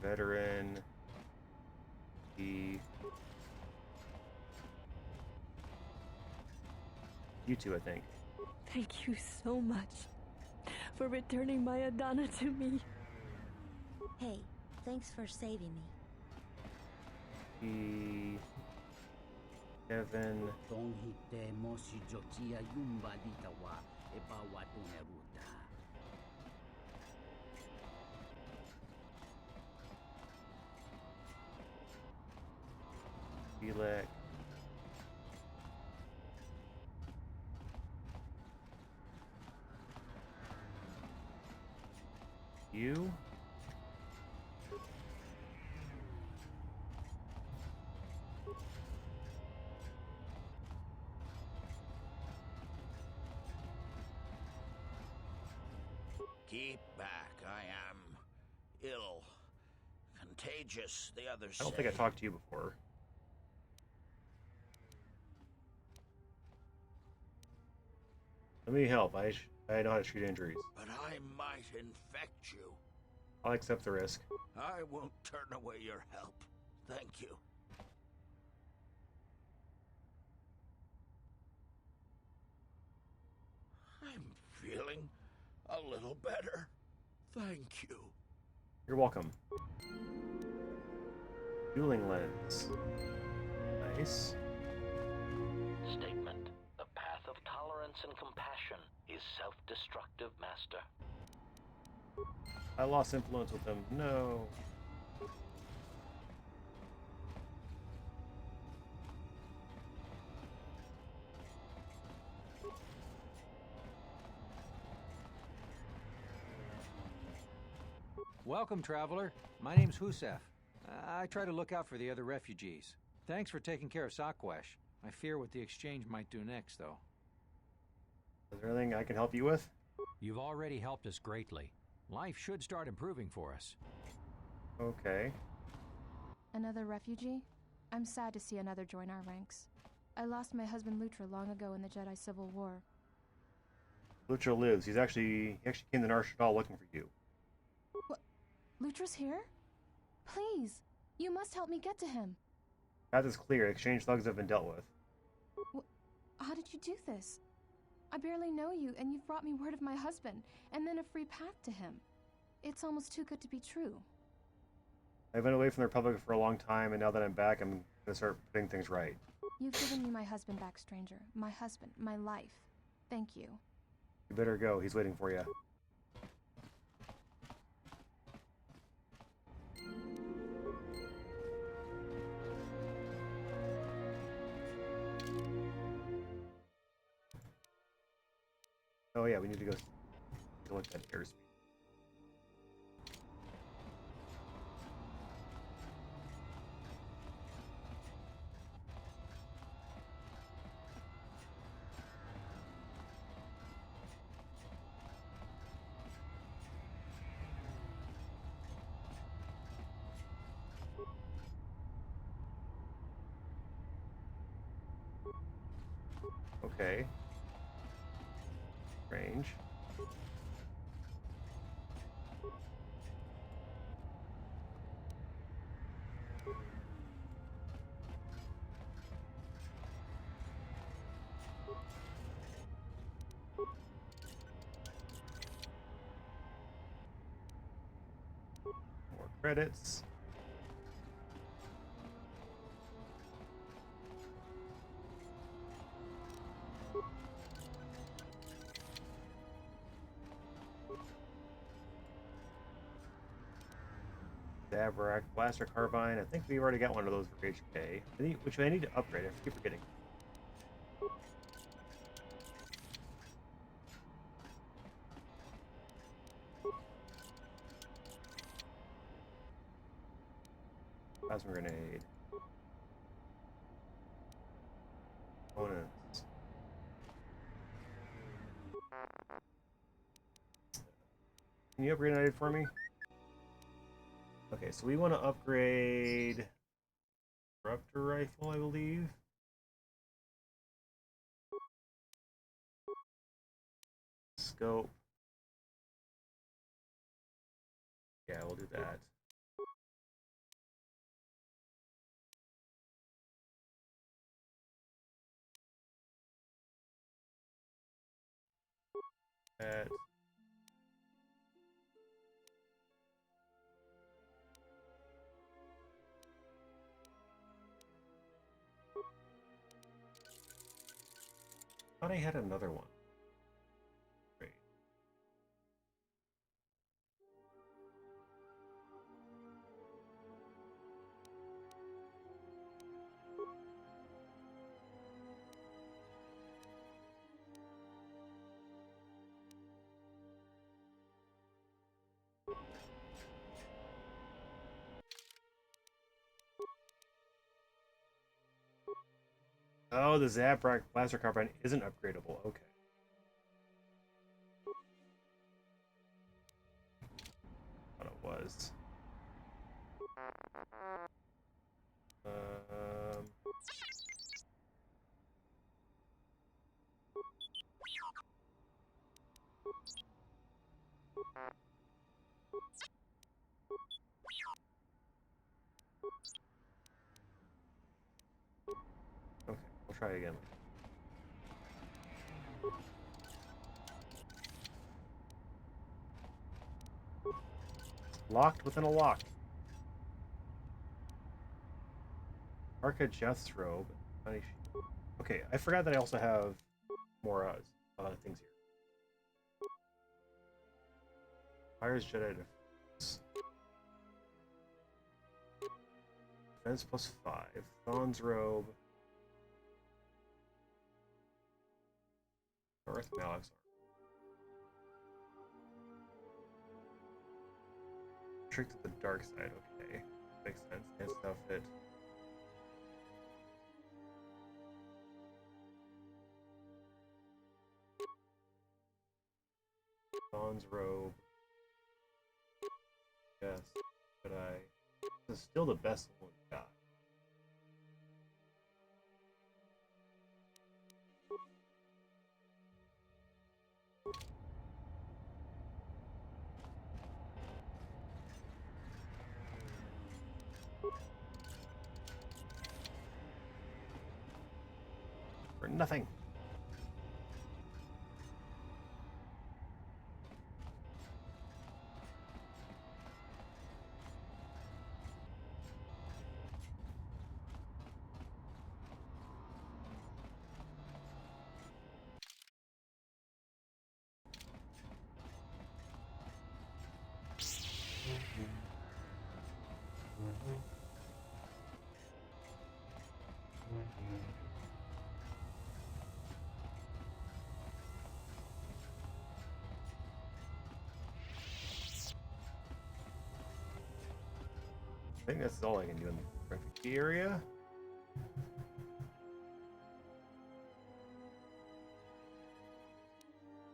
Veteran. You two, I think. Thank you so much for returning my Adana to me. Hey, thanks for saving me. Kevin. Felix. You? Keep back. I am ill. Contagious, the others I don't think I talked to you before. Let me help. I know how to treat injuries. But I might infect you. I'll accept the risk. I won't turn away your help. Thank you. I'm feeling a little better. Thank you. You're welcome. Dueling lens. Nice. Statement. The path of tolerance and compassion is self-destructive, Master. I lost influence with him. No. Welcome, traveler. My name's Husef. I try to look out for the other refugees. Thanks for taking care of Sakwesh. I fear what the exchange might do next, though. Is there anything I can help you with? You've already helped us greatly. Life should start improving for us. Okay. Another refugee? I'm sad to see another join our ranks. I lost my husband Lutra long ago in the Jedi Civil War. Lucha lives. He actually came to Nar Shaddaa looking for you. What? Lutra's here? Please, you must help me get to him. Path is clear. Exchange thugs have been dealt with. How did you do this? I barely know you, and you've brought me word of my husband, and then a free path to him. It's almost too good to be true. I've been away from the Republic for a long time, and now that I'm back, I'm gonna start putting things right. You've given me my husband back, stranger. My husband, my life. Thank you. You better go. He's waiting for you. Oh yeah, we need to go look at airspeed. Okay. Range. More credits. Zabrak, Blaster Carbine. I think we've already got one of those for HK. Which I need to upgrade. I keep forgetting. Plasma grenade. Components. Can you upgrade it for me? Okay, so we want to upgrade Disruptor Rifle, I believe. Scope. Yeah, we'll do that. That. Thought I had another one. Great. Oh, the Zabrak Blaster Carbine isn't upgradable. Okay. Thought it was. Okay, we'll try again. Locked within a lock. Arca Jeth's robe. Okay, I forgot that I also have more things here. Fire's Jedi Defense. Defense plus 5. Thon's robe. Darth Malak's Trick to the dark side, okay. Makes sense. Enhanced outfit. Dawn's robe. Yes, but this is still the best one we got. For nothing. I think that's all I can do in the key area.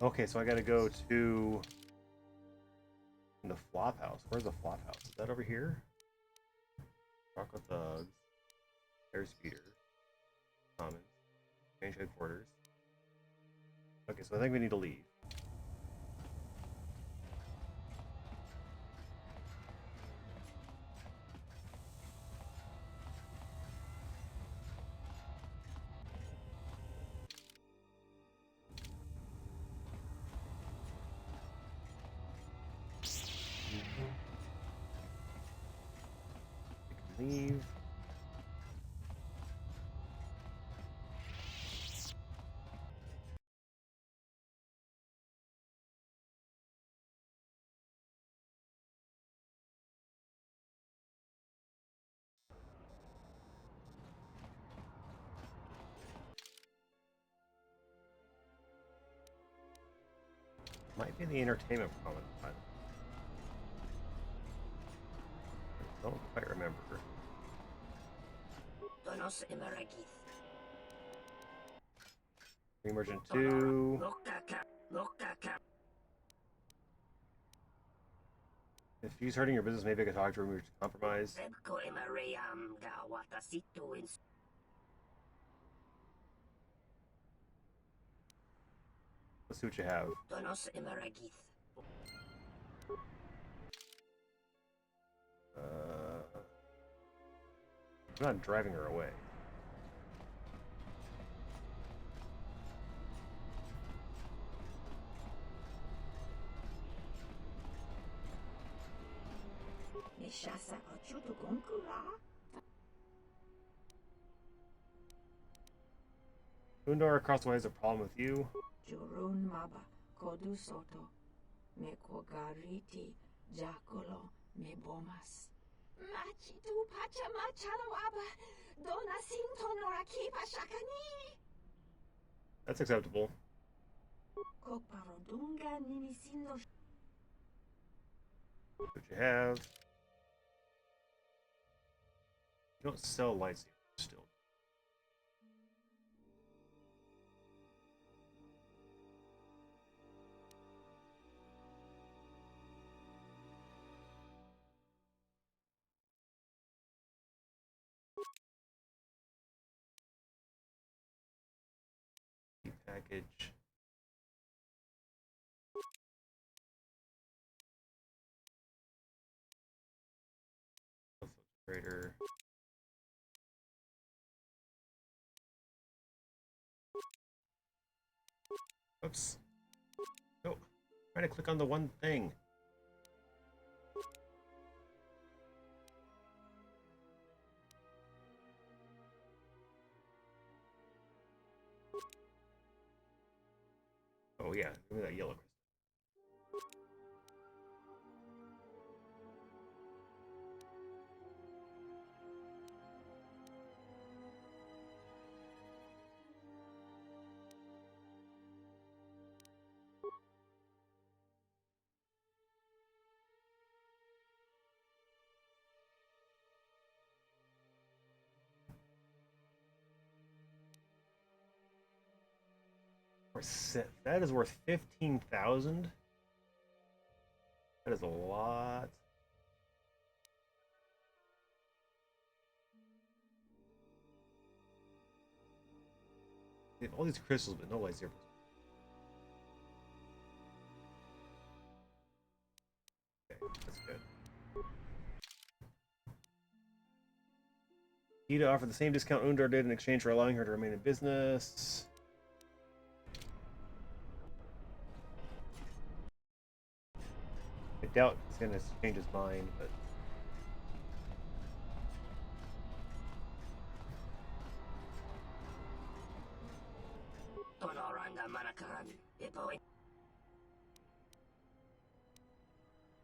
Okay, so I gotta go to the flop house. Where's the flop house? Is that over here? Chocolate thugs. Airspeeder. Commons. Range headquarters. Okay, so I think we need to leave. Leave. Might be the entertainment promenade. I don't quite remember. Emergent 2. If he's hurting your business, maybe I could talk to remove compromise. Let's see what you have. I'm not driving her away. Undar across the way has a problem with you. Jurun maba kodu soto me kogariti jakolo me bomas. Machi tu pacha machalo aba dona sinto noraki pashakani. That's acceptable. Koparodunga nimisindo. What you have? You don't sell lightsabers still. Package. Trader. Oops. No. I'm trying to click on the one thing. Oh yeah, give me that yellow crystal. Or Sith. That is worth 15,000. That is a lot. They have all these crystals, but no lightsabers. Okay, that's good. Ida offered the same discount Undar did in exchange for allowing her to remain in business. I doubt he's going to change his mind, but...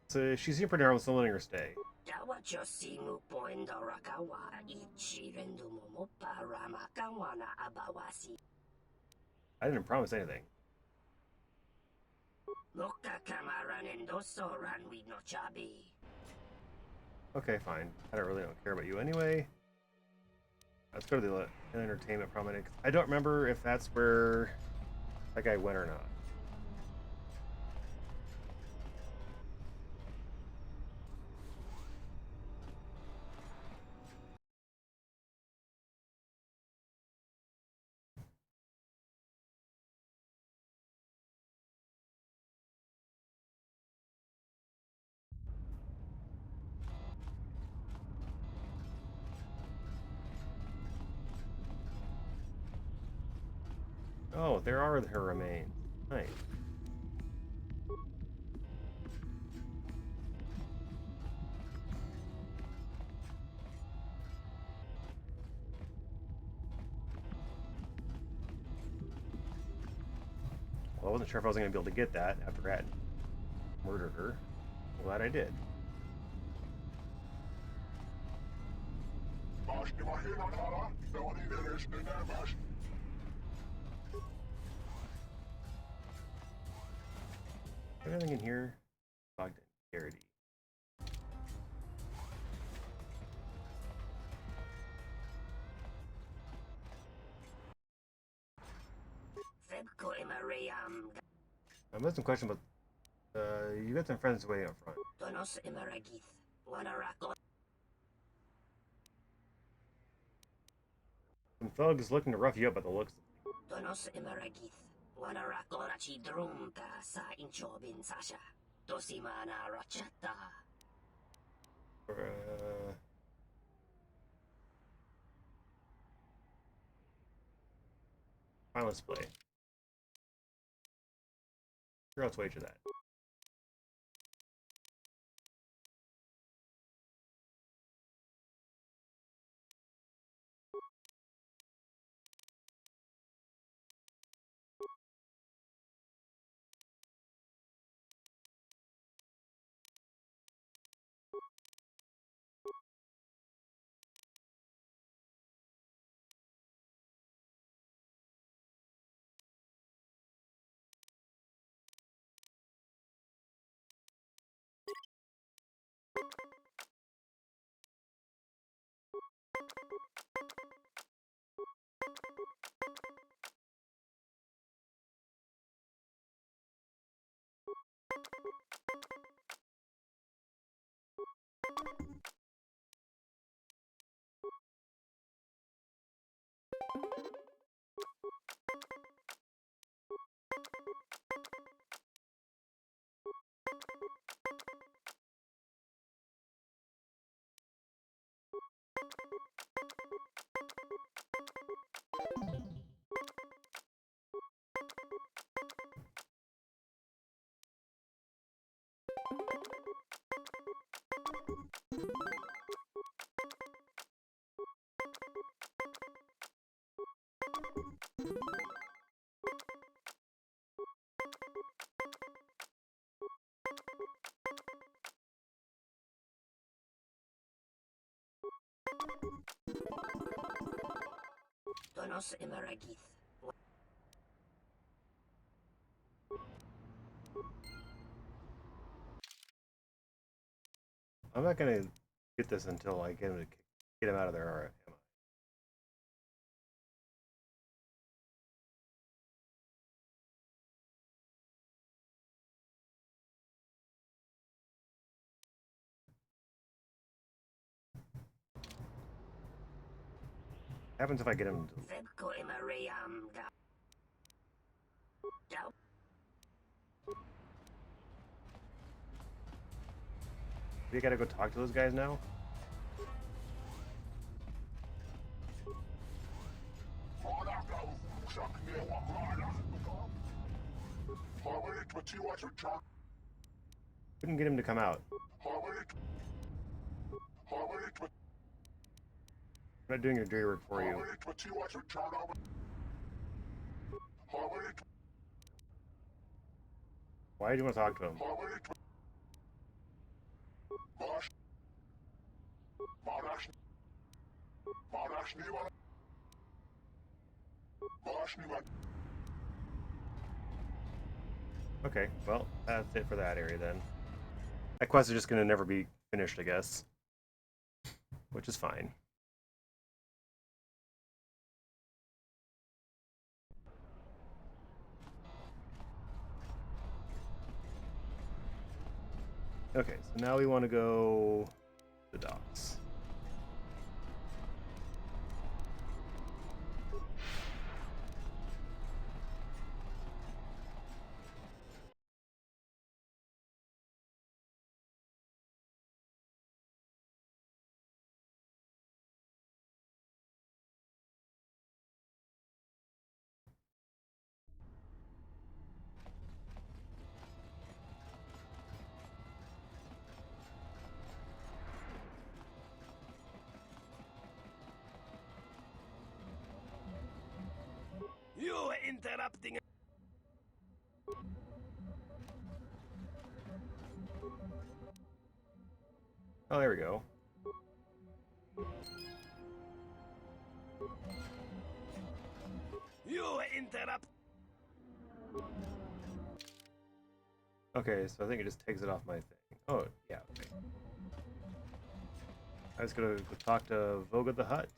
So she's here pretty hard with still letting her stay. I didn't promise anything. Okay, fine. I don't care about you anyway. Let's go to the entertainment promenade. I don't remember if that's where that guy went or not. Oh, there are her remains. Nice. Well, I wasn't sure if I was going to be able to get that after I had murdered her. Glad I did. Anything in here? Logged in. Charity. I must some question, but you got some friends waiting up front. Some thugs looking to rough you up by the looks. Fine, let's play. Sure, let's wager that. I'm not gonna get this until I get him out of there. Am I? happens if I get him to... We gotta go talk to those guys now? Couldn't get him to come out. I'm not doing your dirty work for you. Why do you want to talk to him? Okay, well, that's it for that area then. That quest is just gonna never be finished, I guess. Which is fine. Okay, so now we want to go to the docks. You interrupting. Oh, there we go. You interrupt. Okay, so I think it just takes it off my thing. Oh, yeah, okay. I was gonna go talk to Voga the Hutt.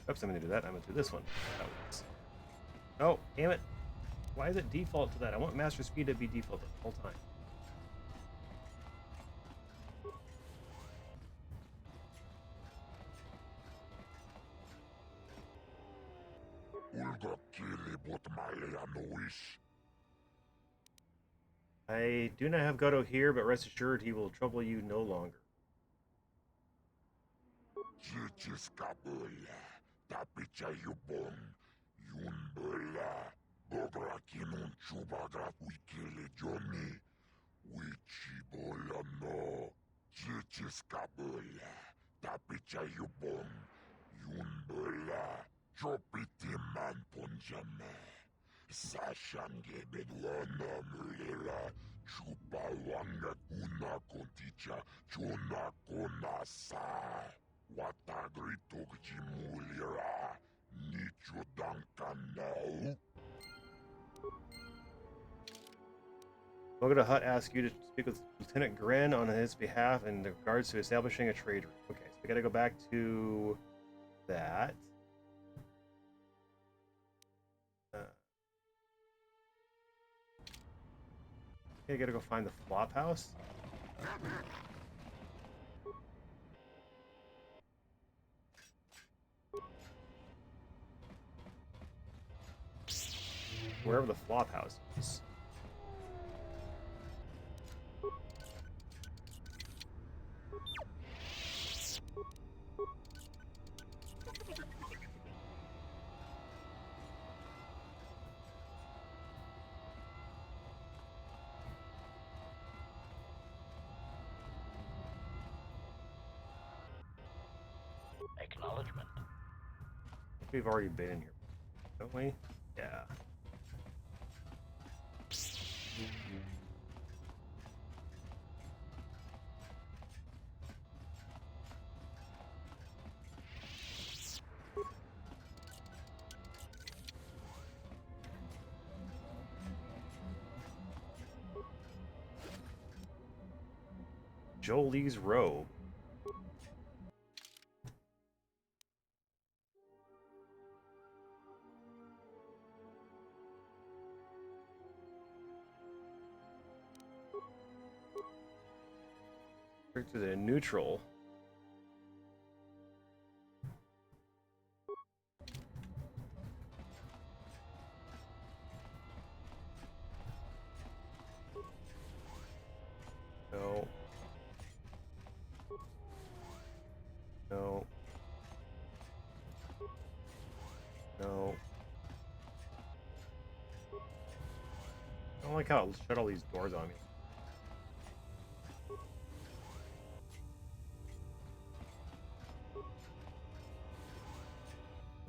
Oops, I'm gonna do that. I'm gonna do this one. That works. Oh, damn it. Why is it default to that? I want master speed to be default the whole time. I do not have Goto here, but rest assured he will trouble you no longer. Sashange bedwana mulera chupa wanga una konticha chona konasa watagrito gchimulira nicho dankanau. Voga the Hutt asks you to speak with Lieutenant Gren on his behalf in regards to establishing a trade route. Okay, so we gotta go back to that. Okay, gotta go find the flop house. Wherever the flop house is. Acknowledgement. We've already been in here, don't we? Yeah. Jolie's robe. To the neutral. No. No. I don't like how it shut all these doors on me.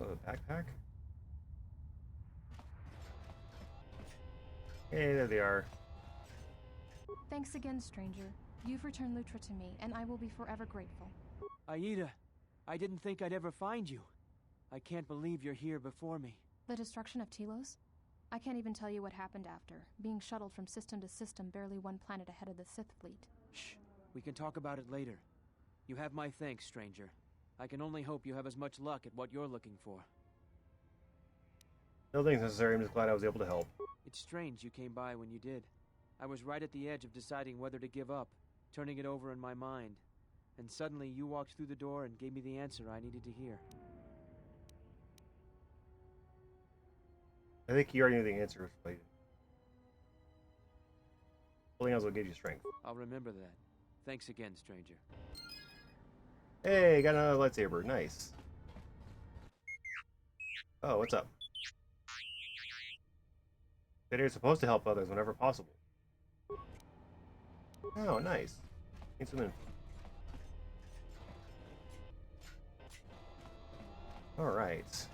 Oh, the backpack? Hey, there they are. Thanks again, stranger. You've returned Lutra to me, and I will be forever grateful. Aida, I didn't think I'd ever find you. I can't believe you're here before me. The destruction of Telos? I can't even tell you what happened after, being shuttled from system to system barely one planet ahead of the Sith fleet. Shh. We can talk about it later. You have my thanks, stranger. I can only hope you have as much luck at what you're looking for. Nothing's necessary, I'm just glad I was able to help. It's strange you came by when you did. I was right at the edge of deciding whether to give up, turning it over in my mind. And suddenly you walked through the door and gave me the answer I needed to hear. I think you already knew the answer. Something else will give you strength. I'll remember that. Thanks again, stranger. Hey, got another lightsaber. Nice. Oh, what's up? That you're supposed to help others whenever possible. Oh, nice. Need some info. Alright.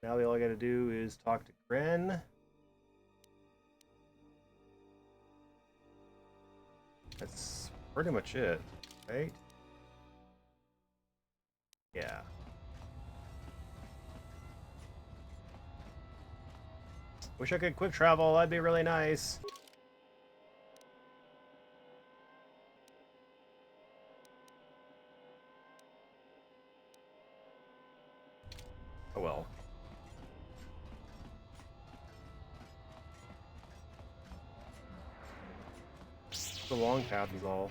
Now all I gotta do is talk to Gren. That's pretty much it, right? Yeah. Wish I could quick travel, that'd be really nice. Oh well. The long path is all.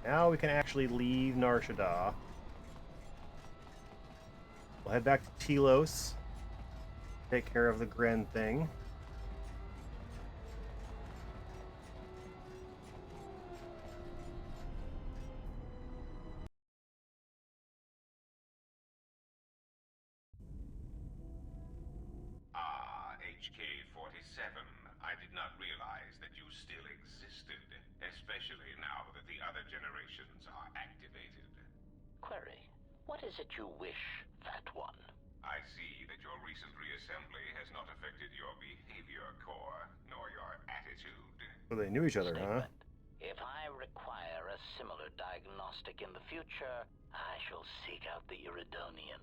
Now we can actually leave Nar Shaddaa. We'll head back to Telos. Take care of the Gren thing. HK-47, I did not realize that you still existed, especially now that the other generations are activated. Query, what is it you wish, Fat One? I see that your recent reassembly has not affected your behavior core, nor your attitude. So they knew each other, huh? If I require a similar diagnostic in the future, I shall seek out the Iridonian.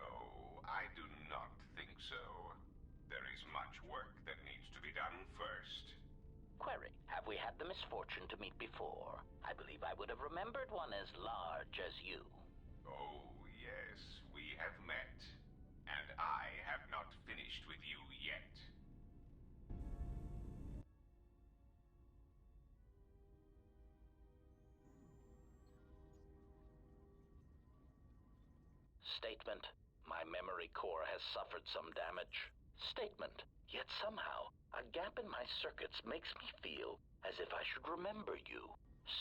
Oh, I do not think so. There is much work that needs to be done first. Query, have we had the misfortune to meet before? I believe I would have remembered one as large as you. Oh, yes, we have met. And I have not finished with you yet. Statement. My memory core has suffered some damage. Statement. Yet somehow, a gap in my circuits makes me feel as if I should remember you.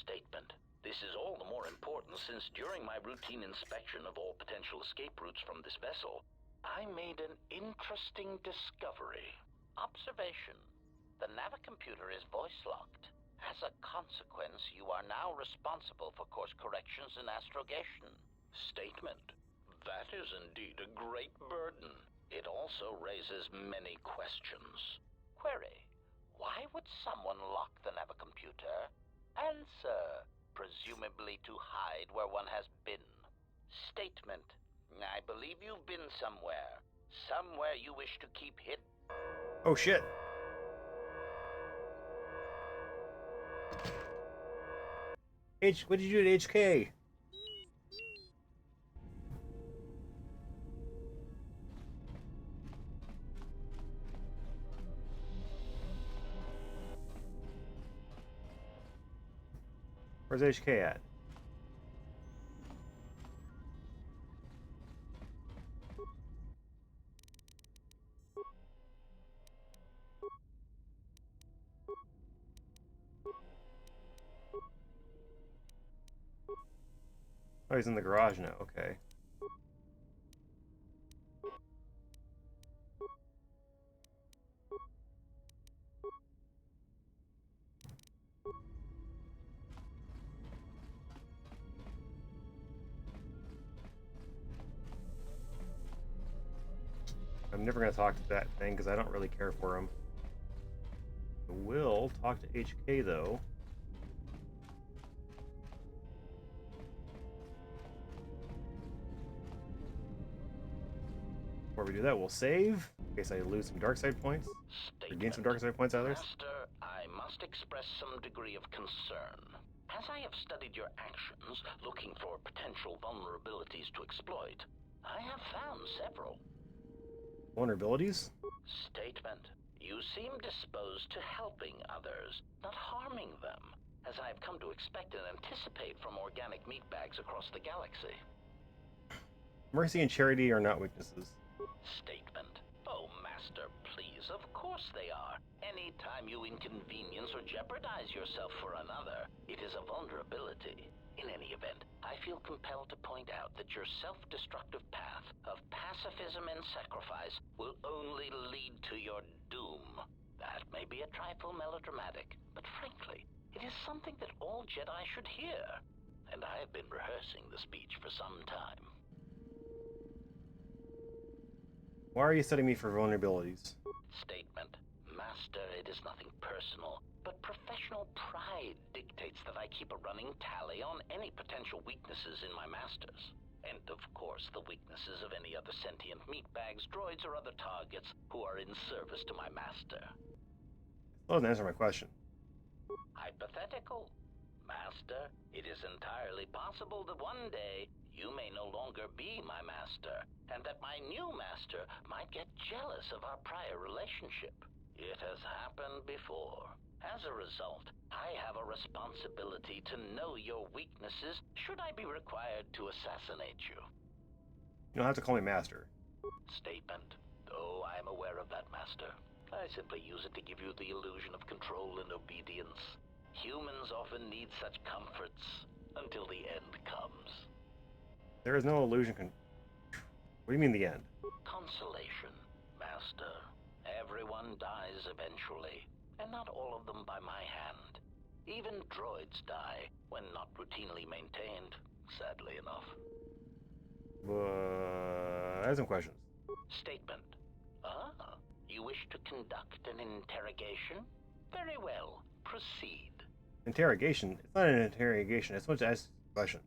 Statement. This is all the more important since during my routine inspection of all potential escape routes from this vessel, I made an interesting discovery. Observation. The navicomputer is voice-locked. As a consequence, you are now responsible for course corrections and astrogation. Statement. That is indeed a great burden. It also raises many questions. Query. Why would someone lock the navicomputer? Answer. Presumably to hide where one has been. Statement. I believe you've been somewhere. Somewhere you wish to keep hidden. Oh shit. What did you do to HK? Where's HK at? Oh, he's in the garage now. Okay. I'm never going to talk to that thing because I don't really care for him. I will talk to HK though. Before we do that, we'll save in case I lose some dark side points. Or gain some dark side points out of this. Master, I must express some degree of concern. As I have studied your actions, looking for potential vulnerabilities to exploit, I have found several. Vulnerabilities? Statement. You seem disposed to helping others, not harming them, as I have come to expect and anticipate from organic meatbags across the galaxy. Mercy and charity are not weaknesses. Statement. Oh, Master, please, of course they are. Any time you inconvenience or jeopardize yourself for another, it is a vulnerability. In any event, I feel compelled to point out that your self-destructive path of pacifism and sacrifice will only lead to your doom. That may be a trifle melodramatic, but frankly, it is something that all Jedi should hear. And I have been rehearsing the speech for some time. Why are you setting me for vulnerabilities? Statement. Master, it is nothing personal, but professional pride dictates that I keep a running tally on any potential weaknesses in my masters. And, of course, the weaknesses of any other sentient meatbags, droids, or other targets who are in service to my master. That doesn't answer my question. Hypothetical. Master, it is entirely possible that one day you may no longer be my master, and that my new master might get jealous of our prior relationship. It has happened before. As a result, I have a responsibility to know your weaknesses should I be required to assassinate you. You don't have to call me master. Statement. Oh, I am aware of that, Master. I simply use it to give you the illusion of control and obedience. Humans often need such comforts until the end comes. There is no illusion. What do you mean the end? Consolation, Master. Everyone dies eventually, and not all of them by my hand. Even droids die when not routinely maintained, sadly enough. I have some questions. Statement. Ah, you wish to conduct an interrogation? Very well, proceed. Interrogation? It's not an interrogation, it's supposed to ask questions.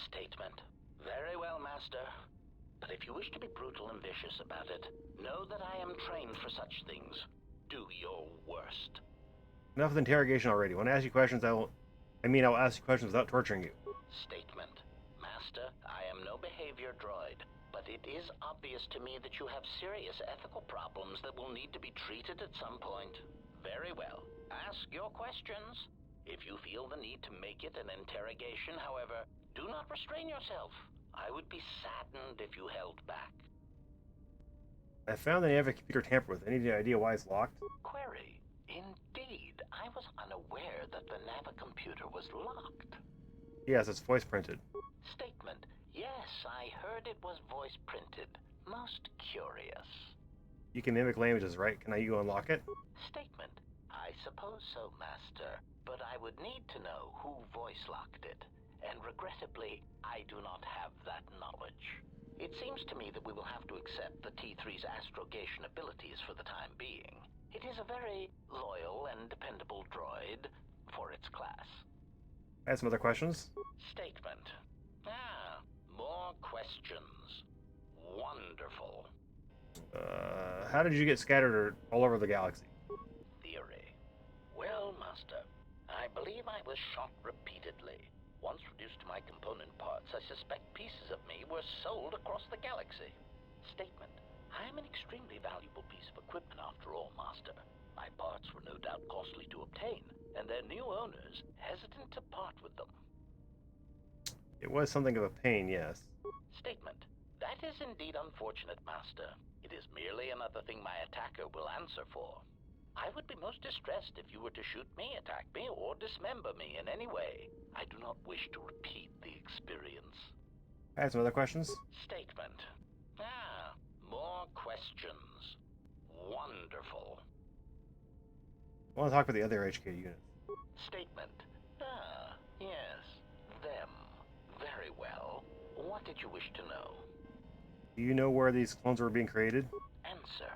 Statement. Very well, Master. But if you wish to be brutal and vicious about it, know that I am trained for such things. Do your worst. Enough with interrogation already. When I ask you questions, I'll ask you questions without torturing you. Statement. Master, I am no behavior droid, but it is obvious to me that you have serious ethical problems that will need to be treated at some point. Very well. Ask your questions. If you feel the need to make it an interrogation, however, do not restrain yourself. I would be saddened if you held back. I found that you have a computer tampered with. Any idea why it's locked? Query. Indeed, I was unaware that the Navicomputer was locked. Yes, it's voice printed. Statement. Yes, I heard it was voice printed. Most curious. You can mimic languages, right? Can you unlock it? Statement. I suppose so, Master, but I would need to know who voice locked it, and regrettably, I do not have that knowledge. It seems to me that we will have to accept the T3's astrogation abilities for the time being. It is a very loyal and dependable droid for its class. I have some other questions. Statement. Ah, more questions. Wonderful. How did you get scattered all over the galaxy? Theory. Well, Master, I believe I was shot repeatedly. Once reduced to my component parts, I suspect pieces of me were sold across the galaxy. Statement. I am an extremely valuable piece of equipment after all, Master. My parts were no doubt costly to obtain, and their new owners hesitant to part with them. It was something of a pain, yes. Statement. That is indeed unfortunate, Master. It is merely another thing my attacker will answer for. I would be most distressed if you were to shoot me, attack me, or dismember me in any way. I do not wish to repeat the experience. I had some other questions. Statement. More questions. Wonderful. I want to talk about the other HK units. Statement. Yes. Them. Very well. What did you wish to know? Do you know where these clones were being created? Answer.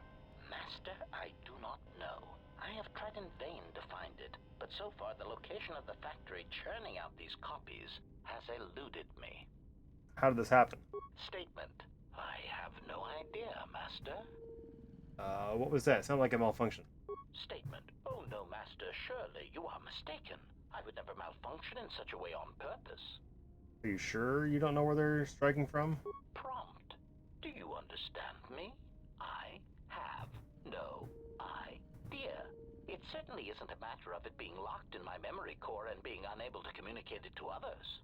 Master, I do not know. I have tried in vain to find it, but so far the location of the factory churning out these copies has eluded me. How did this happen? Statement. I have no idea, Master. What was that? It sounded like a malfunction. Statement. Oh no, Master, surely you are mistaken. I would never malfunction in such a way on purpose. Are you sure you don't know where they're striking from? Prompt. Do you understand me? I have no idea. It certainly isn't a matter of it being locked in my memory core and being unable to communicate it to others.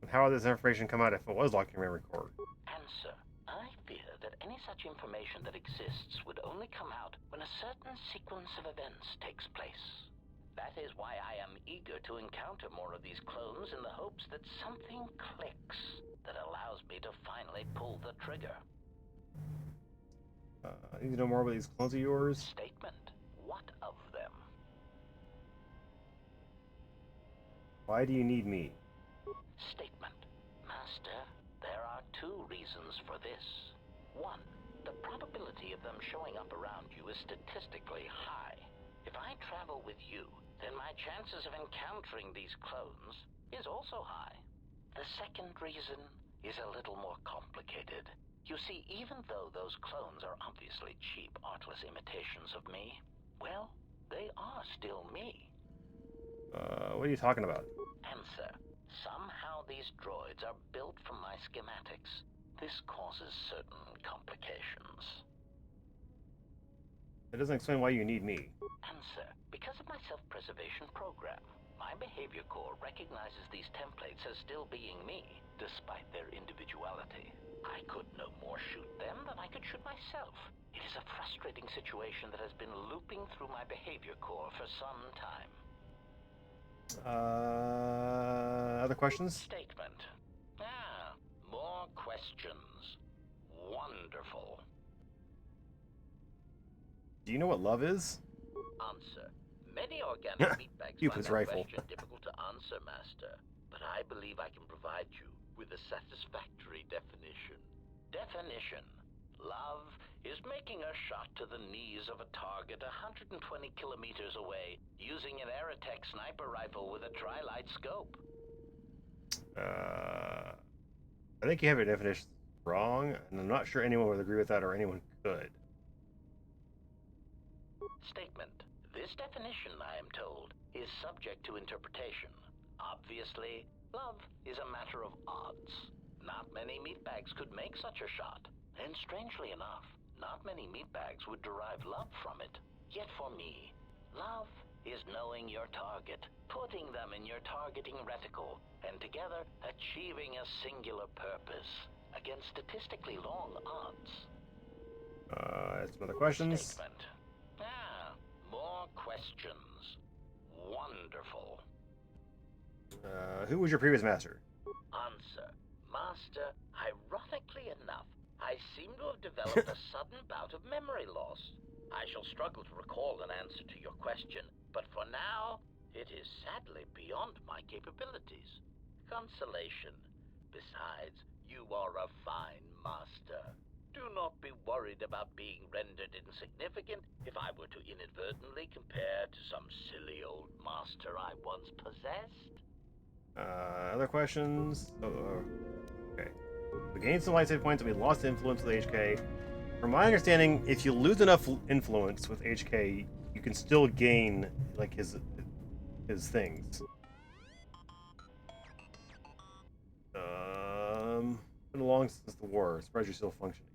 And how would this information come out if it was locked in your memory core? Answer. I fear that any such information that exists would only come out when a certain sequence of events takes place. That is why I am eager to encounter more of these clones in the hopes that something clicks that allows me to finally pull the trigger. I need to know more about these clones of yours. Statement. What of them? Why do you need me? Statement. Master, there are two reasons for this. One, the probability of them showing up around you is statistically high. If I travel with you, then my chances of encountering these clones is also high. The second reason is a little more complicated. You see, even though those clones are obviously cheap, artless imitations of me, well, they are still me. What are you talking about? Answer. Somehow these droids are built from my schematics. This causes certain complications. It doesn't explain why you need me. Answer. Because of my self-preservation program, my behavior core recognizes these templates as still being me, despite their individuality. I could no more shoot them than I could shoot myself. It is a frustrating situation that has been looping through my behavior core for some time. Other questions? Statement. More questions. Wonderful. Do you know what love is? Answer. Many organic meatbags find Cupid's that rifle. question difficult to answer, Master. But I believe I can provide you with a satisfactory definition. Definition. Love is making a shot to the knees of a target 120 kilometers away using an Aerotech sniper rifle with a tri-light scope. I think you have your definition wrong, and I'm not sure anyone would agree with that or anyone could. Statement. This definition, I am told, is subject to interpretation. Obviously, love is a matter of odds. Not many meatbags could make such a shot. And strangely enough, not many meatbags would derive love from it. Yet for me, love is knowing your target, putting them in your targeting reticle, and together achieving a singular purpose against statistically long odds. Some other questions? Statement. More questions. Wonderful. Who was your previous master? Answer. Master, ironically enough, I seem to have developed a sudden bout of memory loss. I shall struggle to recall an answer to your question, but for now, it is sadly beyond my capabilities. Consolation. Besides, you are a fine master. Do not be worried about being rendered insignificant if I were to inadvertently compare to some silly old master I once possessed. Other questions? Okay. We gained some light save points and we lost influence with HK. From my understanding, if you lose enough influence with HK, you can still gain like his things. Been long since the war. Surprised you're still functioning.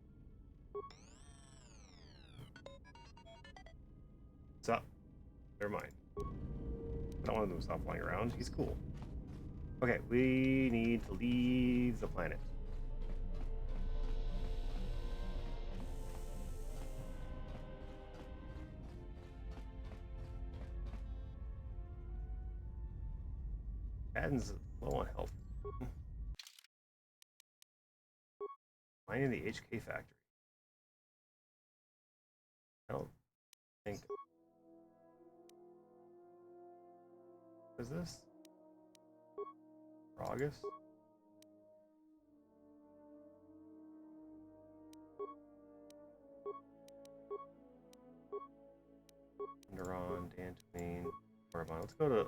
Stop. Never mind. I don't want him to stop flying around. He's cool. Okay, we need to leave the planet. Adden's low on health. Mining the HK factory. I don't think. What is this? For August? Neuron, Dantooine, Orbon. Let's go to.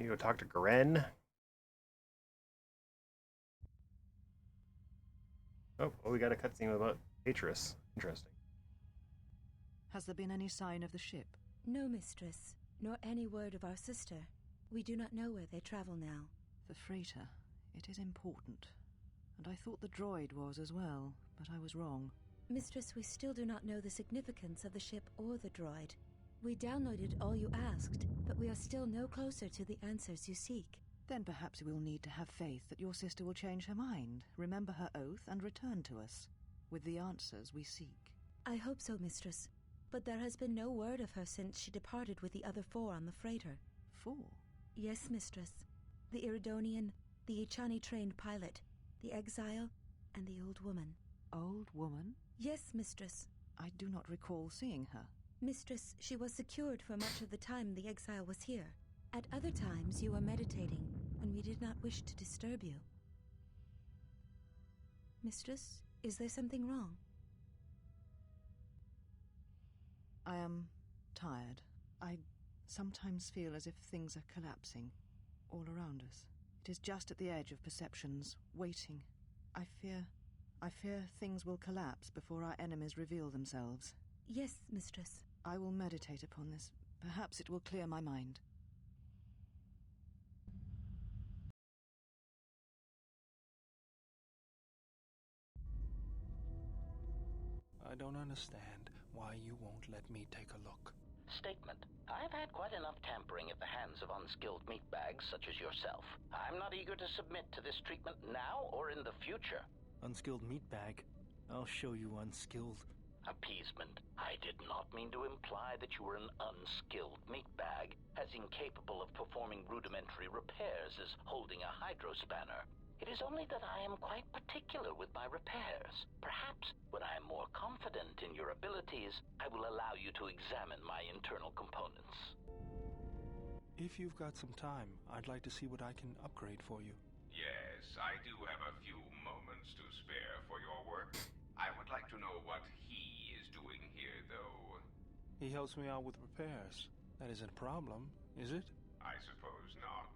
You go talk to Garen. Oh, we got a cutscene about Atris. Interesting. Has there been any sign of the ship? No, mistress, nor any word of our sister. We do not know where they travel now. The freighter. It is important. And I thought the droid was as well, but I was wrong. Mistress, we still do not know the significance of the ship or the droid. We downloaded all you asked, but we are still no closer to the answers you seek. Then perhaps we'll need to have faith that your sister will change her mind, remember her oath, and return to us, with the answers we seek. I hope so, mistress. But there has been no word of her since she departed with the other 4 on the freighter. 4? Yes, mistress. The Iridonian, the Ichani-trained pilot, the exile, and the old woman. Old woman? Yes, mistress. I do not recall seeing her. Mistress, she was secured for much of the time the exile was here. At other times you were meditating, and we did not wish to disturb you. Mistress, is there something wrong? I am tired. I sometimes feel as if things are collapsing all around us. It is just at the edge of perceptions, waiting. I fear things will collapse before our enemies reveal themselves. Yes, mistress. I will meditate upon this. Perhaps it will clear my mind. I don't understand why you won't let me take a look. Statement. I've had quite enough tampering at the hands of unskilled meatbags such as yourself. I'm not eager to submit to this treatment now or in the future. Unskilled meatbag? I'll show you unskilled. Appeasement. I did not mean to imply that you were an unskilled meatbag, as incapable of performing rudimentary repairs as holding a hydrospanner. It is only that I am quite particular with my repairs. Perhaps when I am more confident in your abilities, I will allow you to examine my internal components. If you've got some time, I'd like to see what I can upgrade for you. Yes, I do have a few moments to spare for your work. I would like to know what he is doing here, though. He helps me out with repairs. That isn't a problem, is it? I suppose not.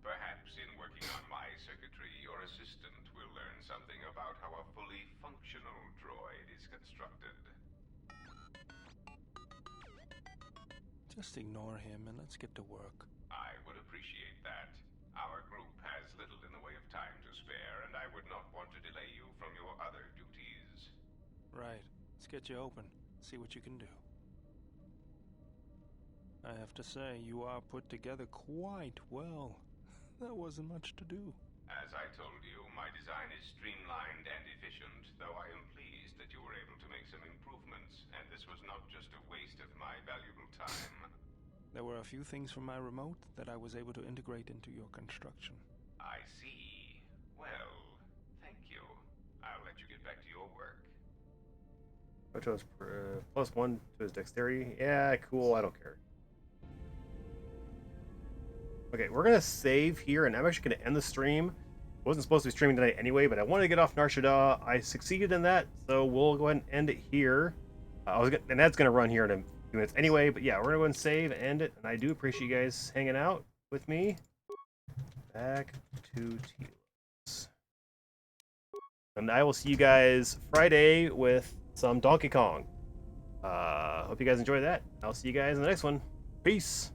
Perhaps in working on my circuitry, your assistant will learn something about how a fully functional droid is constructed. Just ignore him and let's get to work. I would appreciate that. Our group has little in the way of time to spare, and I would not want to delay you from your other duties. Right. Let's get you open. See what you can do. I have to say, you are put together quite well. There wasn't much to do. As I told you, my design is streamlined and efficient, though I am pleased that you were able to make some improvements, and this was not just a waste of my valuable time. There were a few things from my remote that I was able to integrate into your construction. I see. Well, thank you. I'll let you get back to your work. Which was +1 to his dexterity. Yeah, cool. I don't care. Okay, we're gonna save here, and I'm actually gonna end the stream. Wasn't supposed to be streaming tonight anyway, but I wanted to get off Nar Shaddaa. I succeeded in that, so we'll go ahead and end it here. And that's gonna run here in a few minutes anyway. But yeah, we're gonna go and save, end it, and I do appreciate you guys hanging out with me. Back to Telos. And I will see you guys Friday with some Donkey Kong. Hope you guys enjoy that. I'll see you guys in the next one. Peace.